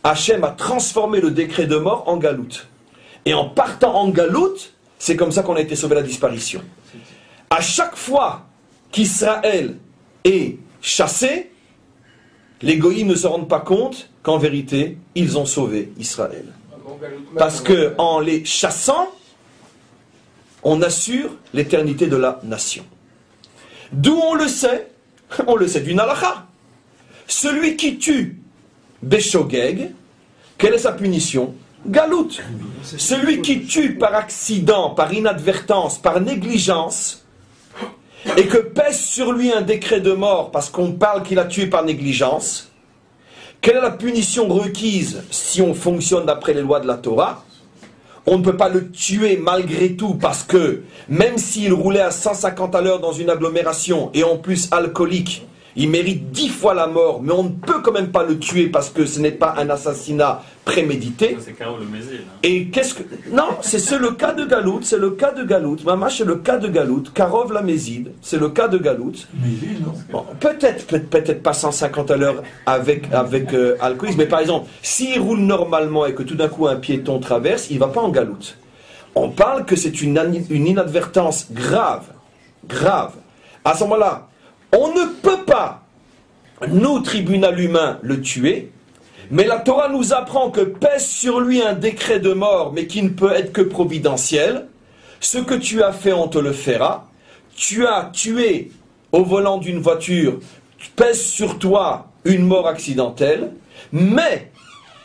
Speaker 1: Hachem a transformé le décret de mort en galoute. Et en partant en galoute, c'est comme ça qu'on a été sauvé de la disparition. À chaque fois qu'Israël est chassé, les goïms ne se rendent pas compte qu'en vérité, ils ont sauvé Israël. Parce qu'en les chassant, on assure l'éternité de la nation. D'où on le sait d'une halakha. Celui qui tue Béchogeg, quelle est sa punition? Galoute. Celui qui tue par accident, par inadvertance, par négligence, et que pèse sur lui un décret de mort parce qu'on parle qu'il a tué par négligence, quelle est la punition requise si on fonctionne d'après les lois de la Torah? On ne peut pas le tuer malgré tout parce que même s'il roulait à 150 à l'heure dans une agglomération et en plus alcoolique, il mérite 10 fois la mort, mais on ne peut quand même pas le tuer parce que ce n'est pas un assassinat prémédité.
Speaker 4: C'est Karov le Mézil.
Speaker 1: Et qu'est-ce que... Non, c'est le cas de Galout, c'est le cas de Galout. Mamash, c'est le cas de Galout. Karov la Mézide, c'est le cas de Galout. Bon, peut-être pas 150 à l'heure avec alcoolisme, mais par exemple, s'il roule normalement et que tout d'un coup un piéton traverse, il ne va pas en Galout. On parle que c'est une inadvertance grave. À ce moment-là, on ne peut pas, nous, tribunal humain, le tuer, mais la Torah nous apprend que pèse sur lui un décret de mort, mais qui ne peut être que providentiel. Ce que tu as fait, on te le fera. Tu as tué au volant d'une voiture, pèse sur toi une mort accidentelle, mais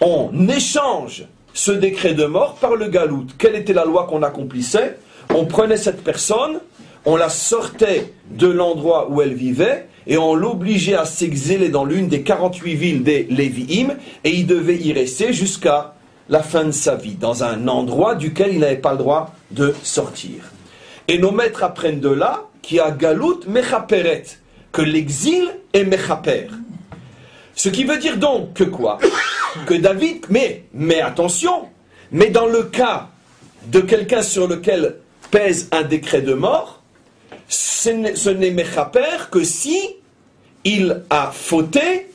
Speaker 1: on échange ce décret de mort par le galout. Quelle était la loi qu'on accomplissait? On prenait cette personne, on la sortait de l'endroit où elle vivait et on l'obligeait à s'exiler dans l'une des 48 villes des Lévi'im et il devait y rester jusqu'à la fin de sa vie, dans un endroit duquel il n'avait pas le droit de sortir. Et nos maîtres apprennent de là qu'il y a galout mechaperet, que l'exil est mechaper. Ce qui veut dire donc que quoi? Que David, mais attention, mais dans le cas de quelqu'un sur lequel pèse un décret de mort, ce n'est mechaper que si il a fauté,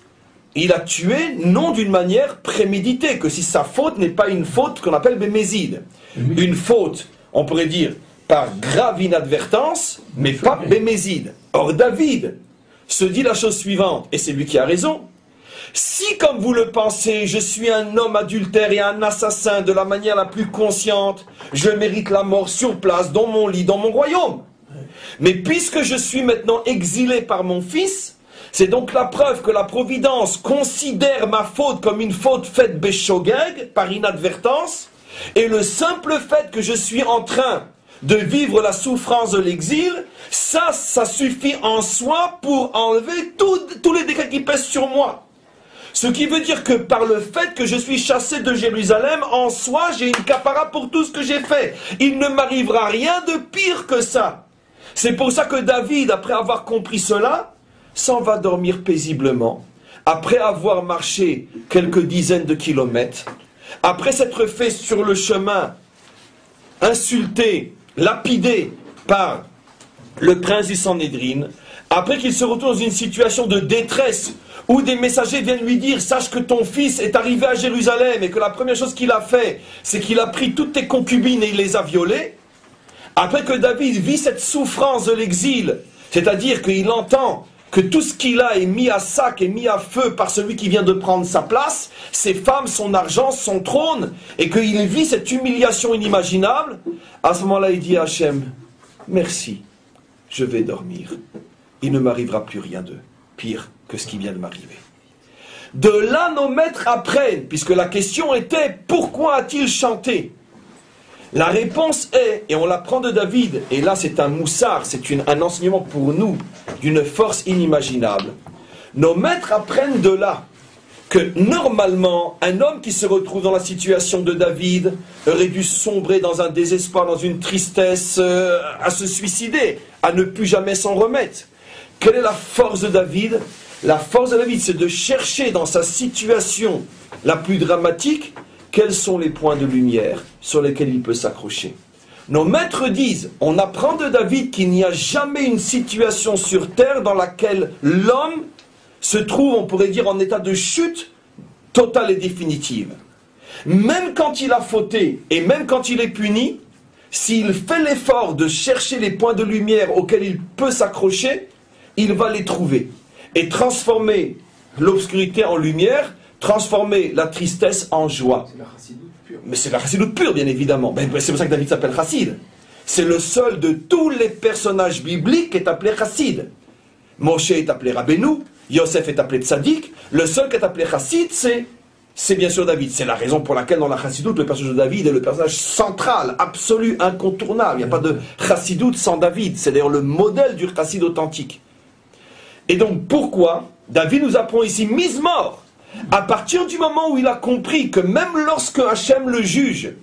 Speaker 1: il a tué non d'une manière préméditée, que si sa faute n'est pas une faute qu'on appelle bémézide. Une faute, on pourrait dire, par grave inadvertance, mais pas bémézide. Or David se dit la chose suivante, et c'est lui qui a raison. Si, comme vous le pensez, je suis un homme adultère et un assassin de la manière la plus consciente, je mérite la mort sur place, dans mon lit, dans mon royaume. Mais puisque je suis maintenant exilé par mon fils, c'est donc la preuve que la Providence considère ma faute comme une faute faite béchogeg, par inadvertance, et le simple fait que je suis en train de vivre la souffrance de l'exil, ça suffit en soi pour enlever tous les décrets qui pèsent sur moi. Ce qui veut dire que par le fait que je suis chassé de Jérusalem, en soi, j'ai une capara pour tout ce que j'ai fait. Il ne m'arrivera rien de pire que ça. C'est pour ça que David, après avoir compris cela, s'en va dormir paisiblement, après avoir marché quelques dizaines de kilomètres, après s'être fait sur le chemin insulté, lapidé par le prince du Sanhédrin, après qu'il se retrouve dans une situation de détresse où des messagers viennent lui dire « Sache que ton fils est arrivé à Jérusalem et que la première chose qu'il a fait, c'est qu'il a pris toutes tes concubines et il les a violées. » Après que David vit cette souffrance de l'exil, c'est-à-dire qu'il entend que tout ce qu'il a est mis à sac et mis à feu par celui qui vient de prendre sa place, ses femmes, son argent, son trône, et qu'il vit cette humiliation inimaginable, à ce moment-là il dit à Hachem « Merci, je vais dormir. Il ne m'arrivera plus rien de pire que ce qui vient de m'arriver. » De là, nos maîtres apprennent, puisque la question était « Pourquoi a-t-il chanté ?» La réponse est, et on l'apprend de David, et là c'est un moussard, c'est un enseignement pour nous d'une force inimaginable. Nos maîtres apprennent de là que normalement, un homme qui se retrouve dans la situation de David aurait dû sombrer dans un désespoir, dans une tristesse, à se suicider, à ne plus jamais s'en remettre. Quelle est la force de David? La force de David, c'est de chercher dans sa situation la plus dramatique, quels sont les points de lumière sur lesquels il peut s'accrocher. Nos maîtres disent, on apprend de David qu'il n'y a jamais une situation sur terre dans laquelle l'homme se trouve, on pourrait dire, en état de chute totale et définitive. Même quand il a fauté et même quand il est puni, s'il fait l'effort de chercher les points de lumière auxquels il peut s'accrocher, il va les trouver et transformer l'obscurité en lumière, transformer la tristesse en joie.
Speaker 3: C'est la chassidoute pure.
Speaker 1: Mais c'est la chassidoute pure, bien évidemment. C'est pour ça que David s'appelle chassid. C'est le seul de tous les personnages bibliques qui est appelé chassid. Moshe est appelé Rabbeinu, Yosef est appelé Tzadik. Le seul qui est appelé chassid, c'est bien sûr David. C'est la raison pour laquelle dans la chassidoute, le personnage de David est le personnage central, absolu, incontournable. Il n'y a pas de chassidoute sans David. C'est d'ailleurs le modèle du chassid authentique. Et donc pourquoi David nous apprend ici mise mort? À partir du moment où il a compris que même lorsque Hachem le juge,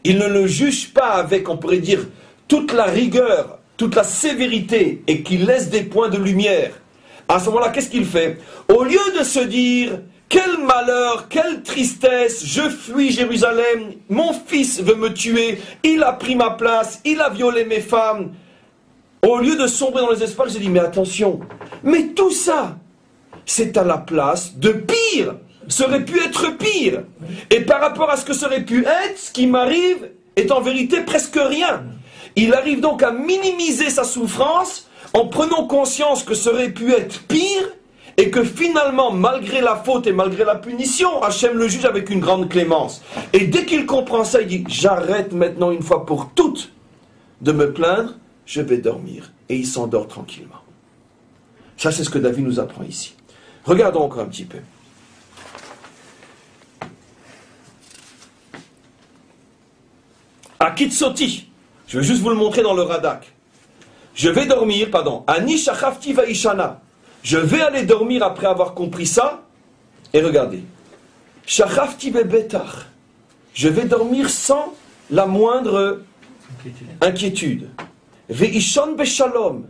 Speaker 1: il ne le juge pas avec, on pourrait dire, toute la rigueur, toute la sévérité, et qu'il laisse des points de lumière, à ce moment-là, qu'est-ce qu'il fait? Au lieu de se dire, quel malheur, quelle tristesse, je fuis Jérusalem, mon fils veut me tuer, il a pris ma place, il a violé mes femmes, au lieu de sombrer dans les espoirs, il s'est dit, mais attention, mais tout ça, c'est à la place de pire. Ça aurait pu être pire. Et par rapport à ce que ça aurait pu être, ce qui m'arrive est en vérité presque rien. Il arrive donc à minimiser sa souffrance en prenant conscience que ça aurait pu être pire et que finalement, malgré la faute et malgré la punition, Hachem le juge avec une grande clémence. Et dès qu'il comprend ça, il dit, j'arrête maintenant une fois pour toutes de me plaindre, je vais dormir. Et il s'endort tranquillement. Ça, c'est ce que David nous apprend ici. Regardons encore un petit peu. À Kitsoti, je vais juste vous le montrer dans le Radak. Je vais dormir, pardon, Ani Shachafti Vaishana. Je vais aller dormir après avoir compris ça. Et regardez. Shachafti Bebetar. Je vais dormir sans la moindre inquiétude. Veishon Beshalom.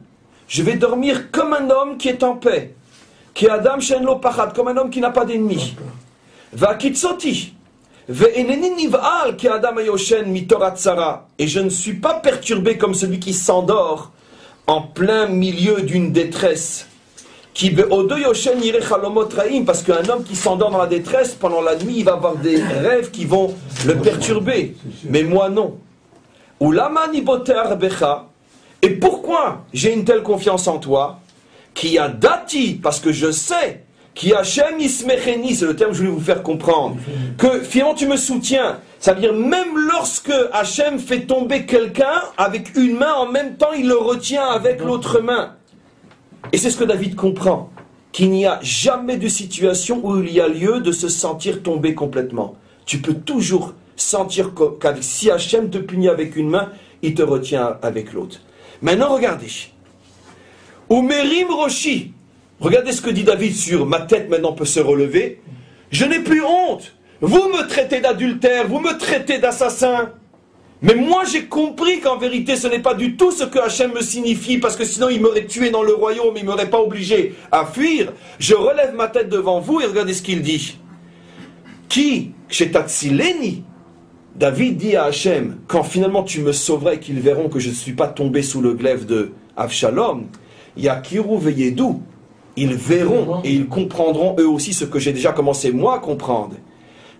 Speaker 1: Je vais dormir comme un homme qui est en paix. Qui Adam Shenlo Pachad, comme un homme qui n'a pas d'ennemis. Va Kitsoti. Ve'eneni niv'al ki Adam ayoshen mitorat tzara. Et je ne suis pas perturbé comme celui qui s'endort en plein milieu d'une détresse. Ki ve'odo yoshen yire chalomot ra'im. Parce qu'un homme qui s'endort dans la détresse, pendant la nuit, il va avoir des rêves qui vont le perturber. Mais moi non. Ulama niboter becha. Et pourquoi j'ai une telle confiance en toi? Qui a dati, parce que je sais, qui Hachem ismecheni, c'est le terme que je voulais vous faire comprendre, que finalement tu me soutiens. Ça veut dire même lorsque Hachem fait tomber quelqu'un avec une main, en même temps il le retient avec l'autre main. Et c'est ce que David comprend, qu'il n'y a jamais de situation où il y a lieu de se sentir tomber complètement. Tu peux toujours sentir qu'avec si Hachem te punit avec une main, il te retient avec l'autre. Maintenant regardez. Umerim Roshi. Regardez ce que dit David sur ma tête maintenant peut se relever. Je n'ai plus honte. Vous me traitez d'adultère, vous me traitez d'assassin. Mais moi j'ai compris qu'en vérité ce n'est pas du tout ce que Hachem me signifie, parce que sinon il m'aurait tué dans le royaume, il ne m'aurait pas obligé à fuir. Je relève ma tête devant vous et regardez ce qu'il dit. Qui, Shetatsileni, David dit à Hachem, quand finalement tu me sauveras et qu'ils verront que je ne suis pas tombé sous le glaive de Avshalom, Yakiru veyedou, ils verront et ils comprendront eux aussi ce que j'ai déjà commencé moi à comprendre.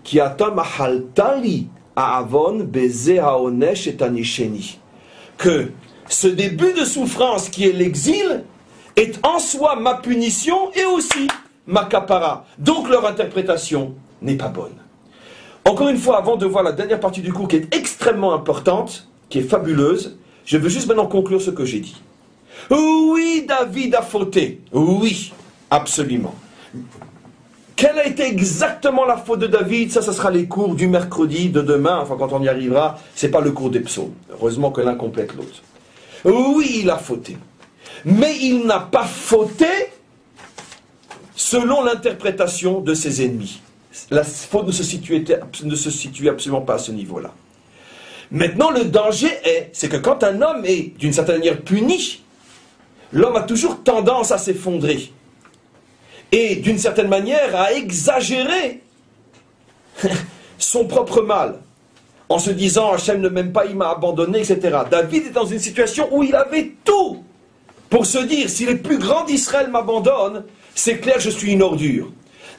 Speaker 1: Ki atam ahaltali aavon beze haonesh et anisheni. Que ce début de souffrance qui est l'exil est en soi ma punition et aussi ma kapara. Donc leur interprétation n'est pas bonne. Encore une fois, avant de voir la dernière partie du cours qui est extrêmement importante, qui est fabuleuse, je veux juste maintenant conclure ce que j'ai dit. Oui, David a fauté. Oui, absolument. Quelle a été exactement la faute de David? Ça sera les cours du mercredi, de demain, enfin quand on y arrivera, c'est pas le cours des psaumes. Heureusement que l'un complète l'autre. Oui, il a fauté. Mais il n'a pas fauté selon l'interprétation de ses ennemis. La faute ne se situe absolument pas à ce niveau-là. Maintenant, le danger c'est que quand un homme est d'une certaine manière puni, l'homme a toujours tendance à s'effondrer. Et d'une certaine manière à exagérer son propre mal. En se disant, Hachem ne m'aime pas, il m'a abandonné, etc. David est dans une situation où il avait tout pour se dire, si les plus grands d'Israël m'abandonnent, c'est clair, je suis une ordure.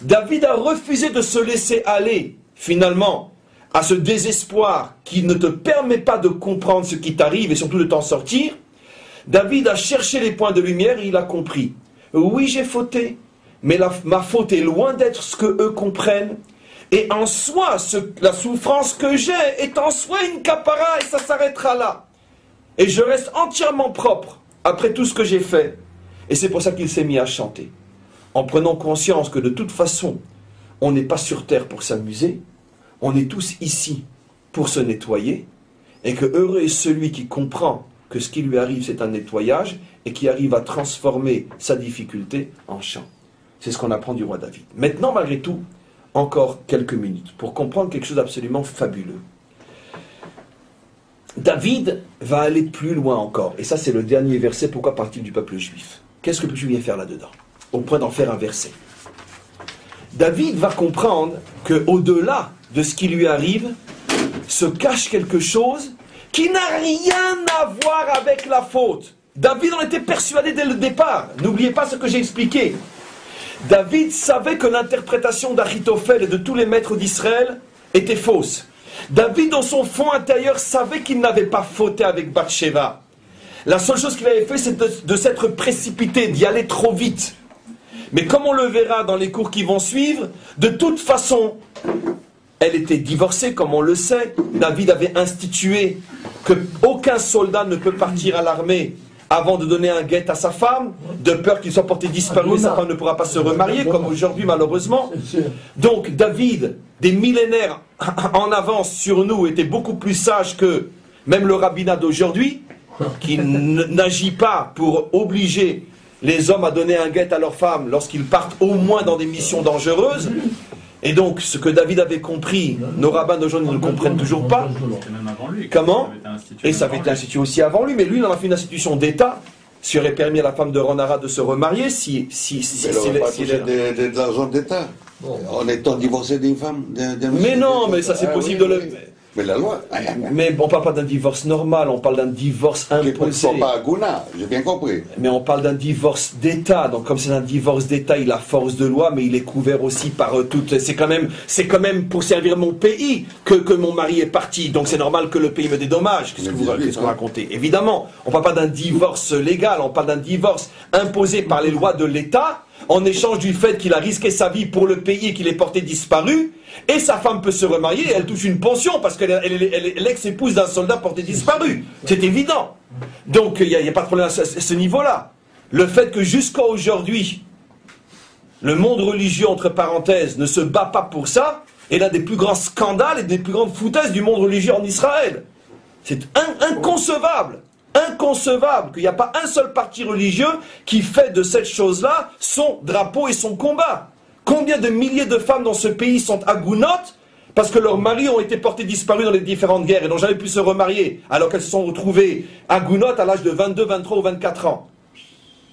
Speaker 1: David a refusé de se laisser aller, finalement, à ce désespoir qui ne te permet pas de comprendre ce qui t'arrive et surtout de t'en sortir. David a cherché les points de lumière et il a compris. Oui, j'ai fauté, mais ma faute est loin d'être ce que eux comprennent. Et en soi, la souffrance que j'ai est en soi une kapara et ça s'arrêtera là. Et je reste entièrement propre après tout ce que j'ai fait. Et c'est pour ça qu'il s'est mis à chanter. En prenant conscience que de toute façon, on n'est pas sur terre pour s'amuser, on est tous ici pour se nettoyer, et que heureux est celui qui comprend que ce qui lui arrive c'est un nettoyage, et qui arrive à transformer sa difficulté en chant. C'est ce qu'on apprend du roi David. Maintenant, malgré tout, encore quelques minutes, pour comprendre quelque chose d'absolument fabuleux. David va aller plus loin encore, et ça c'est le dernier verset, pourquoi partir du peuple juif? Qu'est-ce que le peuple juif vient faire là-dedans? Au point d'en faire un verset. David va comprendre qu'au-delà de ce qui lui arrive, se cache quelque chose qui n'a rien à voir avec la faute. David en était persuadé dès le départ. N'oubliez pas ce que j'ai expliqué. David savait que l'interprétation d'Achitophel et de tous les maîtres d'Israël était fausse. David, dans son fond intérieur, savait qu'il n'avait pas fauté avec Bathsheba. La seule chose qu'il avait fait, c'est de s'être précipité, d'y aller trop vite. Mais comme on le verra dans les cours qui vont suivre, de toute façon, elle était divorcée, comme on le sait. David avait institué qu'aucun soldat ne peut partir à l'armée avant de donner un guet à sa femme, de peur qu'il soit porté disparu et sa femme ne pourra pas se remarier, comme aujourd'hui malheureusement. Donc David, des millénaires en avance sur nous, était beaucoup plus sage que même le rabbinat d'aujourd'hui, qui n'agit pas pour obliger les hommes à donner un guet à leurs femmes lorsqu'ils partent au moins dans des missions dangereuses. Et donc, ce que David avait compris, nos rabbins d'aujourd'hui ne le comprennent toujours pas.
Speaker 4: Même avant lui.
Speaker 1: Comment? Et ça avait été institué aussi avant lui, mais lui, il en a fait une institution d'État, ce qui aurait permis à la femme de Ronara de se remarier si
Speaker 2: elle n'aurait pas touché de l'argent d'État. En étant divorcé d'une femme.
Speaker 1: Mais non, mais ça c'est possible de le...
Speaker 2: Mais la loi.
Speaker 1: Mais on ne parle pas d'un divorce normal, on parle d'un divorce imposé.
Speaker 2: Qui ne sont pas à Gouna, j'ai bien compris.
Speaker 1: Mais on parle d'un divorce d'État. Donc comme c'est un divorce d'État, il a force de loi, mais il est couvert aussi par toutes... C'est quand même pour servir mon pays que mon mari est parti. Donc c'est normal que le pays me dédommage. Qu'est-ce que vous racontez? Évidemment, on ne parle pas d'un divorce légal, on parle d'un divorce imposé par les lois de l'État, en échange du fait qu'il a risqué sa vie pour le pays et qu'il est porté disparu, et sa femme peut se remarier, et elle touche une pension parce qu'elle est l'ex-épouse d'un soldat porté disparu. C'est évident. Donc il n'y a pas de problème à ce niveau-là. Le fait que jusqu'à aujourd'hui, le monde religieux, entre parenthèses, ne se bat pas pour ça, est l'un des plus grands scandales et des plus grandes foutaises du monde religieux en Israël. C'est inconcevable. Inconcevable qu'il n'y a pas un seul parti religieux qui fait de cette chose-là son drapeau et son combat. Combien de milliers de femmes dans ce pays sont agounotes parce que leurs maris ont été portés disparus dans les différentes guerres et n'ont jamais pu se remarier, alors qu'elles se sont retrouvées à Gounod à l'âge de 22, 23 ou 24 ans.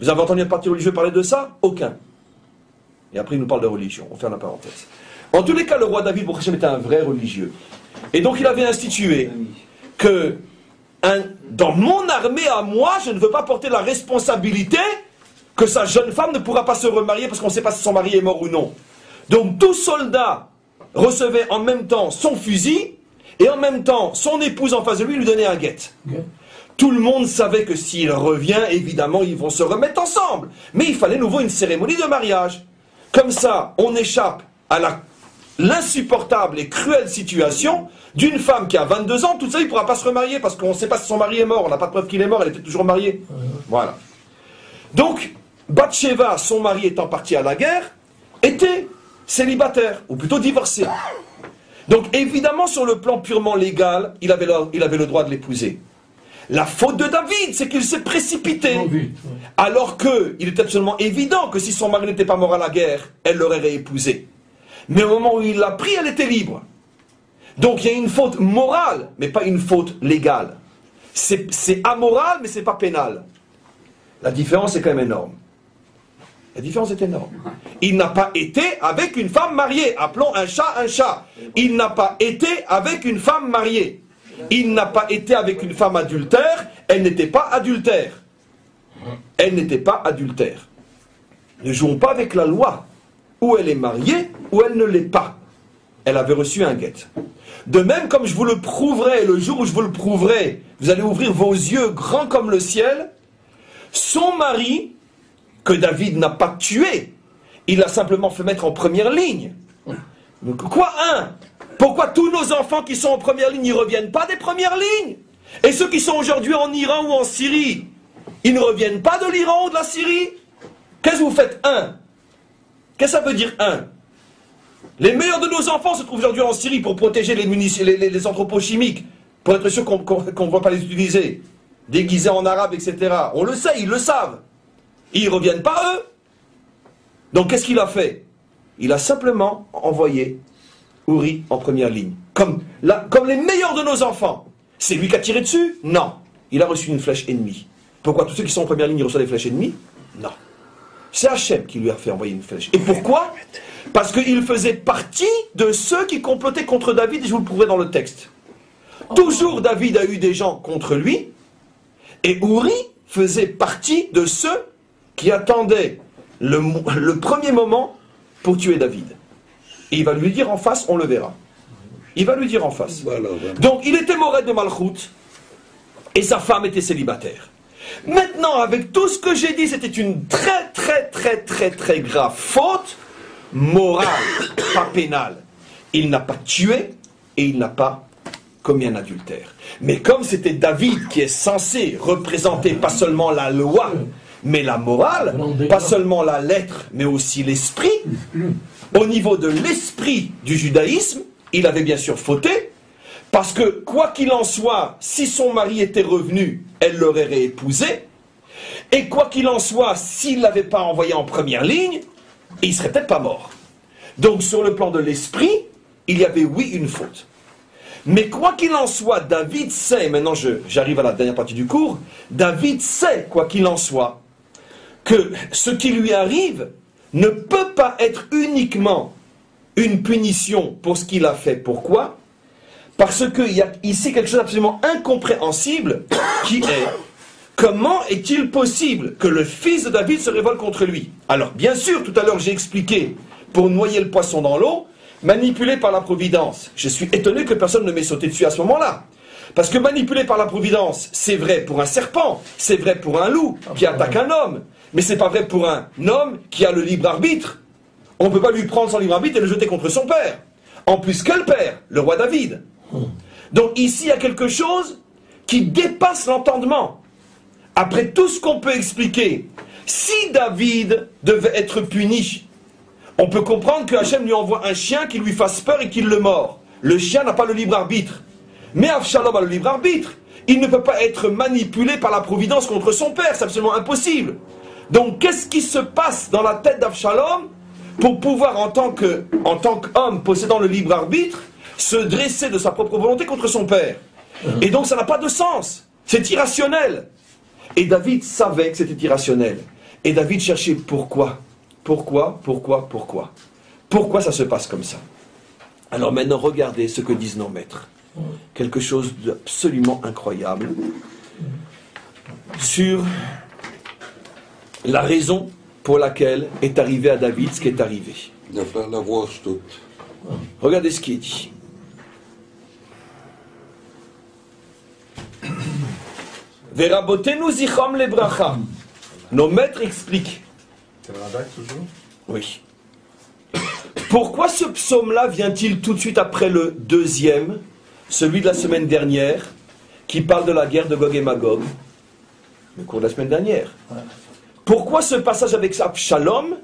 Speaker 1: Vous avez entendu un parti religieux parler de ça? Aucun. Et après, il nous parle de religion. On ferme la parenthèse. En tous les cas, le roi David, pour Hachem, était un vrai religieux. Et donc, il avait institué que dans mon armée à moi, je ne veux pas porter la responsabilité que sa jeune femme ne pourra pas se remarier parce qu'on ne sait pas si son mari est mort ou non. Donc, tout soldat recevait en même temps son fusil et en même temps son épouse en face de lui donnait un guet. Tout le monde savait que s'il revient, évidemment, ils vont se remettre ensemble. Mais il fallait nouveau une cérémonie de mariage. Comme ça, on échappe à l'insupportable et cruelle situation d'une femme qui a 22 ans, toute sa vie ne pourra pas se remarier parce qu'on ne sait pas si son mari est mort, on n'a pas de preuve qu'il est mort, elle était toujours mariée. Voilà. Donc, Bathsheba, son mari étant parti à la guerre, était célibataire, ou plutôt divorcé. Donc évidemment, sur le plan purement légal, il avait le droit de l'épouser. La faute de David, c'est qu'il s'est précipité. Alors qu'il était absolument évident que si son mari n'était pas mort à la guerre, elle l'aurait réépousé. Mais au moment où il l'a pris, elle était libre. Donc il y a une faute morale, mais pas une faute légale. C'est amoral, mais c'est pas pénal. La différence est quand même énorme. La différence est énorme. Il n'a pas été avec une femme mariée. Appelons un chat un chat. Il n'a pas été avec une femme mariée. Il n'a pas été avec une femme adultère. Elle n'était pas adultère. Elle n'était pas adultère. Ne jouons pas avec la loi. Ou elle est mariée, ou elle ne l'est pas. Elle avait reçu un guet. De même, comme je vous le prouverai, le jour où je vous le prouverai, vous allez ouvrir vos yeux grands comme le ciel. Son mari, que David n'a pas tué, il l'a simplement fait mettre en première ligne. Donc, quoi, pourquoi tous nos enfants qui sont en première ligne, ils ne reviennent pas des premières lignes? Et ceux qui sont aujourd'hui en Iran ou en Syrie, ils ne reviennent pas de l'Iran ou de la Syrie? Qu'est-ce que vous faites? Qu'est-ce que ça veut dire Les meilleurs de nos enfants se trouvent aujourd'hui en Syrie pour protéger les entrepôts chimiques, pour être sûr qu'on ne va pas les utiliser, déguisés en arabe, etc. On le sait, ils le savent. Ils ne reviennent pas, eux. Donc, qu'est-ce qu'il a fait? Il a simplement envoyé Uri en première ligne. Comme les meilleurs de nos enfants. C'est lui qui a tiré dessus? Non. Il a reçu une flèche ennemie. Pourquoi tous ceux qui sont en première ligne reçoivent des flèches ennemies? Non. C'est Hachem qui lui a fait envoyer une flèche. Et pourquoi? Parce qu'il faisait partie de ceux qui complotaient contre David, et je vous le prouverai dans le texte. Toujours David a eu des gens contre lui, et Uri faisait partie de ceux qui attendait le premier moment pour tuer David. Et il va lui dire en face, on le verra. Il va lui dire en face. Voilà. Donc il était Mored de Malchut, et sa femme était célibataire. Maintenant, avec tout ce que j'ai dit, c'était une très grave faute morale, pas pénale. Il n'a pas tué, et il n'a pas commis un adultère. Mais comme c'était David qui est censé représenter pas seulement la loi, mais la morale, pas seulement la lettre, mais aussi l'esprit. Au niveau de l'esprit du judaïsme, il avait bien sûr fauté, parce que, quoi qu'il en soit, si son mari était revenu, elle l'aurait réépousé, et quoi qu'il en soit, s'il ne l'avait pas envoyé en première ligne, il ne serait peut-être pas mort. Donc, sur le plan de l'esprit, il y avait, oui, une faute. Mais quoi qu'il en soit, David sait, maintenant j'arrive à la dernière partie du cours, David sait, quoi qu'il en soit, que ce qui lui arrive ne peut pas être uniquement une punition pour ce qu'il a fait. Pourquoi? Parce qu'il y a ici quelque chose d'absolument incompréhensible qui est: comment est-il possible que le fils de David se révolte contre lui? Alors, bien sûr, tout à l'heure j'ai expliqué, pour noyer le poisson dans l'eau, manipulé par la providence. Je suis étonné que personne ne m'ait sauté dessus à ce moment-là. Parce que manipulé par la providence, c'est vrai pour un serpent, c'est vrai pour un loup qui attaque un homme, mais c'est pas vrai pour un homme qui a le libre arbitre. On ne peut pas lui prendre son libre arbitre et le jeter contre son père. En plus, quel père? Le roi David. Donc ici, il y a quelque chose qui dépasse l'entendement. Après tout ce qu'on peut expliquer, si David devait être puni, on peut comprendre que Hachem lui envoie un chien qui lui fasse peur et qu'il le mord. Le chien n'a pas le libre arbitre. Mais Avshalom a le libre arbitre. Il ne peut pas être manipulé par la providence contre son père. C'est absolument impossible. Donc qu'est-ce qui se passe dans la tête d'Avshalom pour pouvoir, en tant qu'homme possédant le libre arbitre, se dresser de sa propre volonté contre son père. Et donc ça n'a pas de sens. C'est irrationnel. Et David savait que c'était irrationnel. Et David cherchait pourquoi. Pourquoi ça se passe comme ça? Alors maintenant, regardez ce que disent nos maîtres. Quelque chose d'absolument incroyable sur la raison pour laquelle est arrivé à David ce qui est arrivé. Regardez ce qui est dit. Verabotenu zicham lebracha. Nos maîtres expliquent.
Speaker 3: C'est le Radak toujours?
Speaker 1: Oui. Pourquoi ce psaume-là vient-il tout de suite après le deuxième, celui de la semaine dernière, qui parle de la guerre de Gog et Magog, le cours de la semaine dernière? Pourquoi ce passage avec Absalom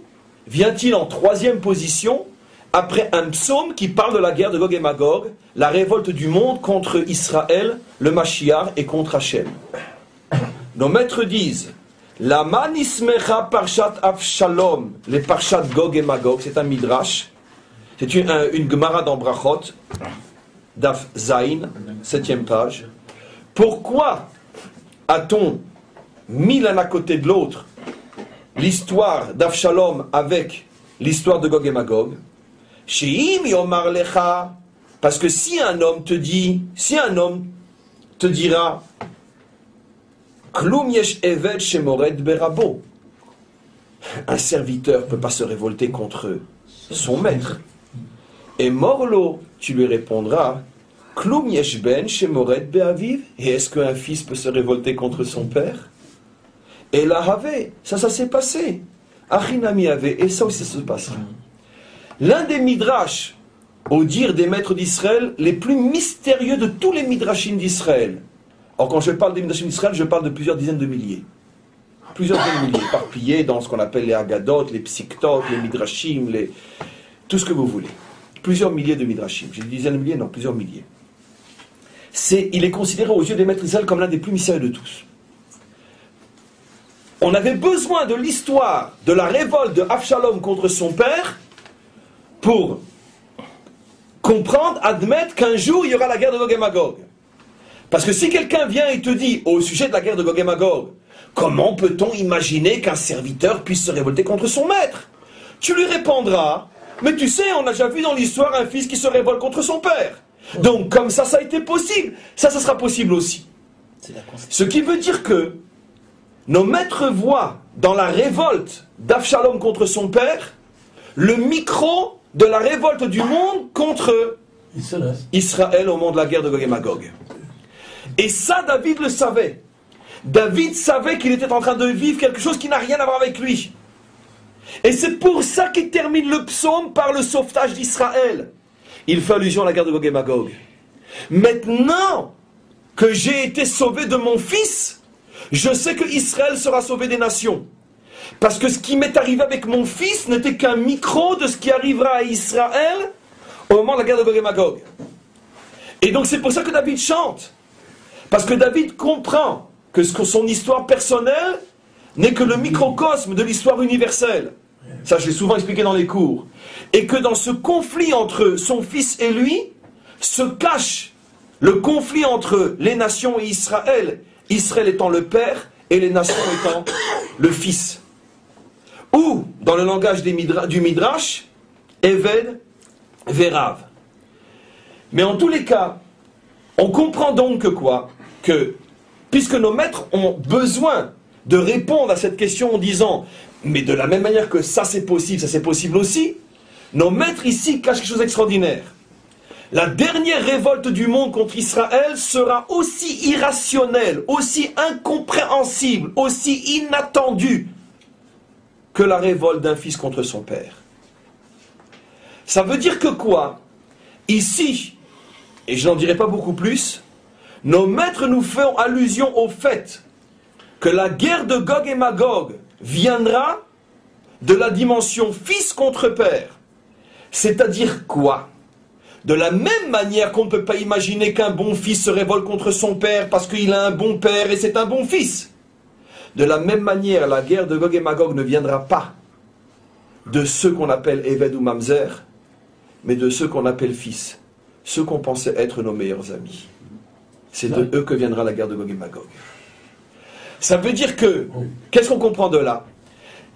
Speaker 1: vient-il en troisième position après un psaume qui parle de la guerre de Gog et Magog, la révolte du monde contre Israël, le Mashiach et contre Hachem? Nos maîtres disent Lama nismecha parshat Avshalom, les parshat Gog et Magog, c'est un midrash, c'est une gemara dans Brachot, Daf Zain, 7e page. Pourquoi a-t-on mis l'un à côté de l'autre l'histoire d'Avshalom avec l'histoire de Gog et Magog? Sheim yomar lecha, parce que si un homme te dira Klum yesh eved shemored berabo, un serviteur ne peut pas se révolter contre son maître. Et morlo, tu lui répondras Klum yesh ben shemored beaviv, et est-ce qu'un fils peut se révolter contre son père? Et là avait, ça s'est passé. Achinami avait, et ça aussi ça se passera. L'un des midrash, au dire des maîtres d'Israël, les plus mystérieux de tous les midrashim d'Israël. Or, quand je parle des midrashim d'Israël, je parle de plusieurs dizaines de milliers. Plusieurs dizaines de milliers, éparpillés dans ce qu'on appelle les Haggadot, les Psiktot, les midrashim, tout ce que vous voulez. Plusieurs milliers de midrashim. J'ai dit dizaines de milliers, non, plusieurs milliers. Il est considéré aux yeux des maîtres d'Israël comme l'un des plus mystérieux de tous. On avait besoin de l'histoire de la révolte de Avshalom contre son père pour comprendre, admettre qu'un jour il y aura la guerre de Gog et Magog. Parce que si quelqu'un vient et te dit au sujet de la guerre de Gog et Magog, comment peut-on imaginer qu'un serviteur puisse se révolter contre son maître? Tu lui répondras, mais tu sais, on a déjà vu dans l'histoire un fils qui se révolte contre son père. Donc comme ça a été possible, ça sera possible aussi. Ce qui veut dire que nos maîtres voient dans la révolte d'Avshalom contre son père le micro de la révolte du monde contre Israël au moment de la guerre de Gog et Magog. Et ça, David le savait. David savait qu'il était en train de vivre quelque chose qui n'a rien à voir avec lui. Et c'est pour ça qu'il termine le psaume par le sauvetage d'Israël. Il fait allusion à la guerre de Gog et Magog. Maintenant que j'ai été sauvé de mon fils, je sais que Israël sera sauvé des nations. Parce que ce qui m'est arrivé avec mon fils n'était qu'un micro de ce qui arrivera à Israël au moment de la guerre de Gog et Magog. Et donc c'est pour ça que David chante. Parce que David comprend que son histoire personnelle n'est que le microcosme de l'histoire universelle. Ça, je l'ai souvent expliqué dans les cours. Et que dans ce conflit entre son fils et lui, se cache le conflit entre les nations et Israël. Israël étant le père et les nations étant le fils. Ou, dans le langage du Midrash, Eved Verav. Mais en tous les cas, on comprend donc que quoi? Que, puisque nos maîtres ont besoin de répondre à cette question en disant mais de la même manière que ça c'est possible aussi, nos maîtres ici cachent quelque chose d'extraordinaire. La dernière révolte du monde contre Israël sera aussi irrationnelle, aussi incompréhensible, aussi inattendue que la révolte d'un fils contre son père. Ça veut dire que quoi? Ici, et je n'en dirai pas beaucoup plus, nos maîtres nous font allusion au fait que la guerre de Gog et Magog viendra de la dimension fils contre père. C'est-à-dire quoi? De la même manière qu'on ne peut pas imaginer qu'un bon fils se révolte contre son père parce qu'il a un bon père et c'est un bon fils. De la même manière, la guerre de Gog et Magog ne viendra pas de ceux qu'on appelle Eved ou Mamzer, mais de ceux qu'on appelle fils. ceux qu'on pensait être nos meilleurs amis. C'est de eux que viendra la guerre de Gog et Magog. Ça veut dire que, qu'est-ce qu'on comprend de là?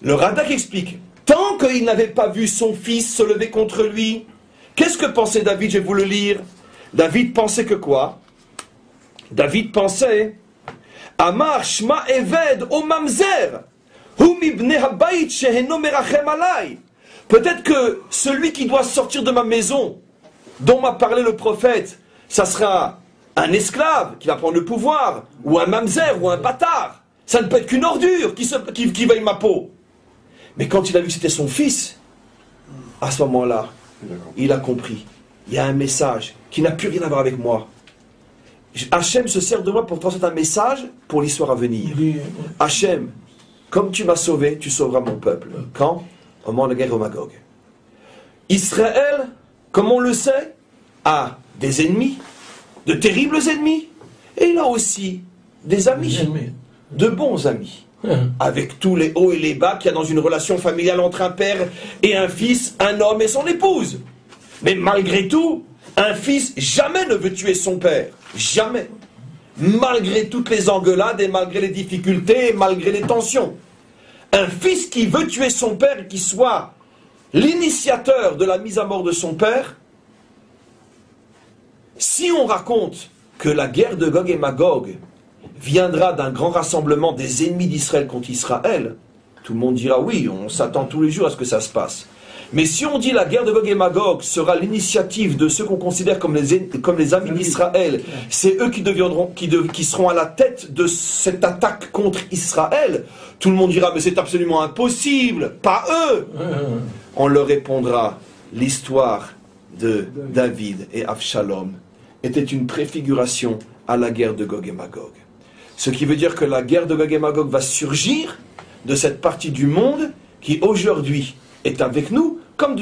Speaker 1: Le Radak explique, tant qu'il n'avait pas vu son fils se lever contre lui, qu'est-ce que pensait David? Je vais vous le lire. David pensait que quoi? David pensait, Amar Shma Eved O Mamzer, Hu mibnei habayit sheheno merachem alai. Peut-être que celui qui doit sortir de ma maison, dont m'a parlé le prophète, ça sera un esclave qui va prendre le pouvoir, ou un mamzer, ou un bâtard. Ça ne peut être qu'une ordure qui veille ma peau. Mais quand il a vu que c'était son fils, à ce moment-là, il a compris. Il y a un message qui n'a plus rien à voir avec moi. Hachem se sert de moi pour transmettre un message pour l'histoire à venir. Hachem, comme tu m'as sauvé, tu sauveras mon peuple. Quand? Au moment de la guerre au Magog. Israël, comme on le sait, a des ennemis, de terribles ennemis, et il a aussi des amis, de bons amis, avec tous les hauts et les bas qu'il y a dans une relation familiale entre un père et un fils, un homme et son épouse. Mais malgré tout, un fils jamais ne veut tuer son père, jamais, malgré toutes les engueulades et malgré les difficultés et malgré les tensions. Un fils qui veut tuer son père et qui soit l'initiateur de la mise à mort de son père, si on raconte que la guerre de Gog et Magog viendra d'un grand rassemblement des ennemis d'Israël contre Israël, tout le monde dira oui, on s'attend tous les jours à ce que ça se passe. Mais si on dit la guerre de Gog et Magog sera l'initiative de ceux qu'on considère comme les amis d'Israël, c'est eux qui seront à la tête de cette attaque contre Israël, tout le monde dira mais c'est absolument impossible, pas eux. On leur répondra, l'histoire de David et Avshalom était une préfiguration à la guerre de Gog et Magog. Ce qui veut dire que la guerre de Gog et Magog va surgir de cette partie du monde qui aujourd'hui est avec nous comme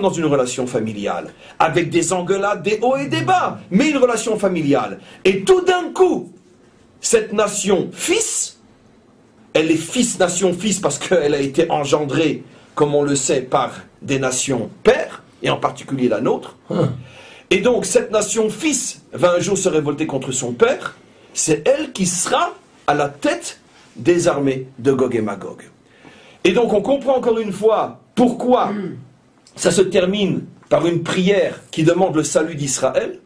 Speaker 1: dans une relation familiale, avec des engueulades, des hauts et des bas, mais une relation familiale. Et tout d'un coup, cette nation fils, elle est nation fils parce qu'elle a été engendrée, comme on le sait, par des nations pères, et en particulier la nôtre. Et donc cette nation fils va un jour se révolter contre son père, c'est elle qui sera à la tête des armées de Gog et Magog. Et donc on comprend encore une fois pourquoi ça se termine par une prière qui demande le salut d'Israël,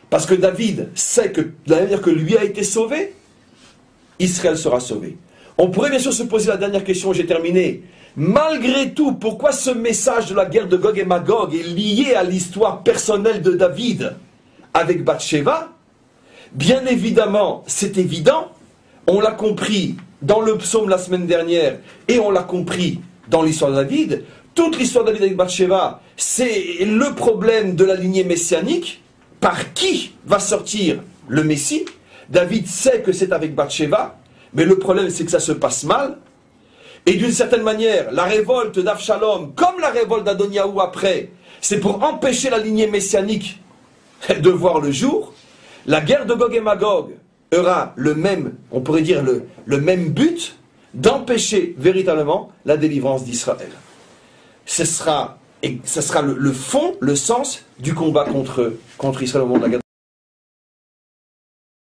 Speaker 1: parce que David sait que de la manière que lui a été sauvé, Israël sera sauvé. On pourrait bien sûr se poser la dernière question, j'ai terminé. Malgré tout, pourquoi ce message de la guerre de Gog et Magog est lié à l'histoire personnelle de David avec Bathsheba? Bien évidemment, c'est évident, on l'a compris dans le psaume la semaine dernière, et on l'a compris dans l'histoire de David. Toute l'histoire de David avec Bathsheba, c'est le problème de la lignée messianique. Par qui va sortir le Messie? David sait que c'est avec Bathsheba, mais le problème c'est que ça se passe mal. Et d'une certaine manière, la révolte d'Avshalom, comme la révolte d'Adoniaou après, c'est pour empêcher la lignée messianique de voir le jour. La guerre de Gog et Magog aura le même, on pourrait dire le même but, d'empêcher véritablement la délivrance d'Israël. Ce sera le fond, le sens du combat contre Israël au moment de la guerre.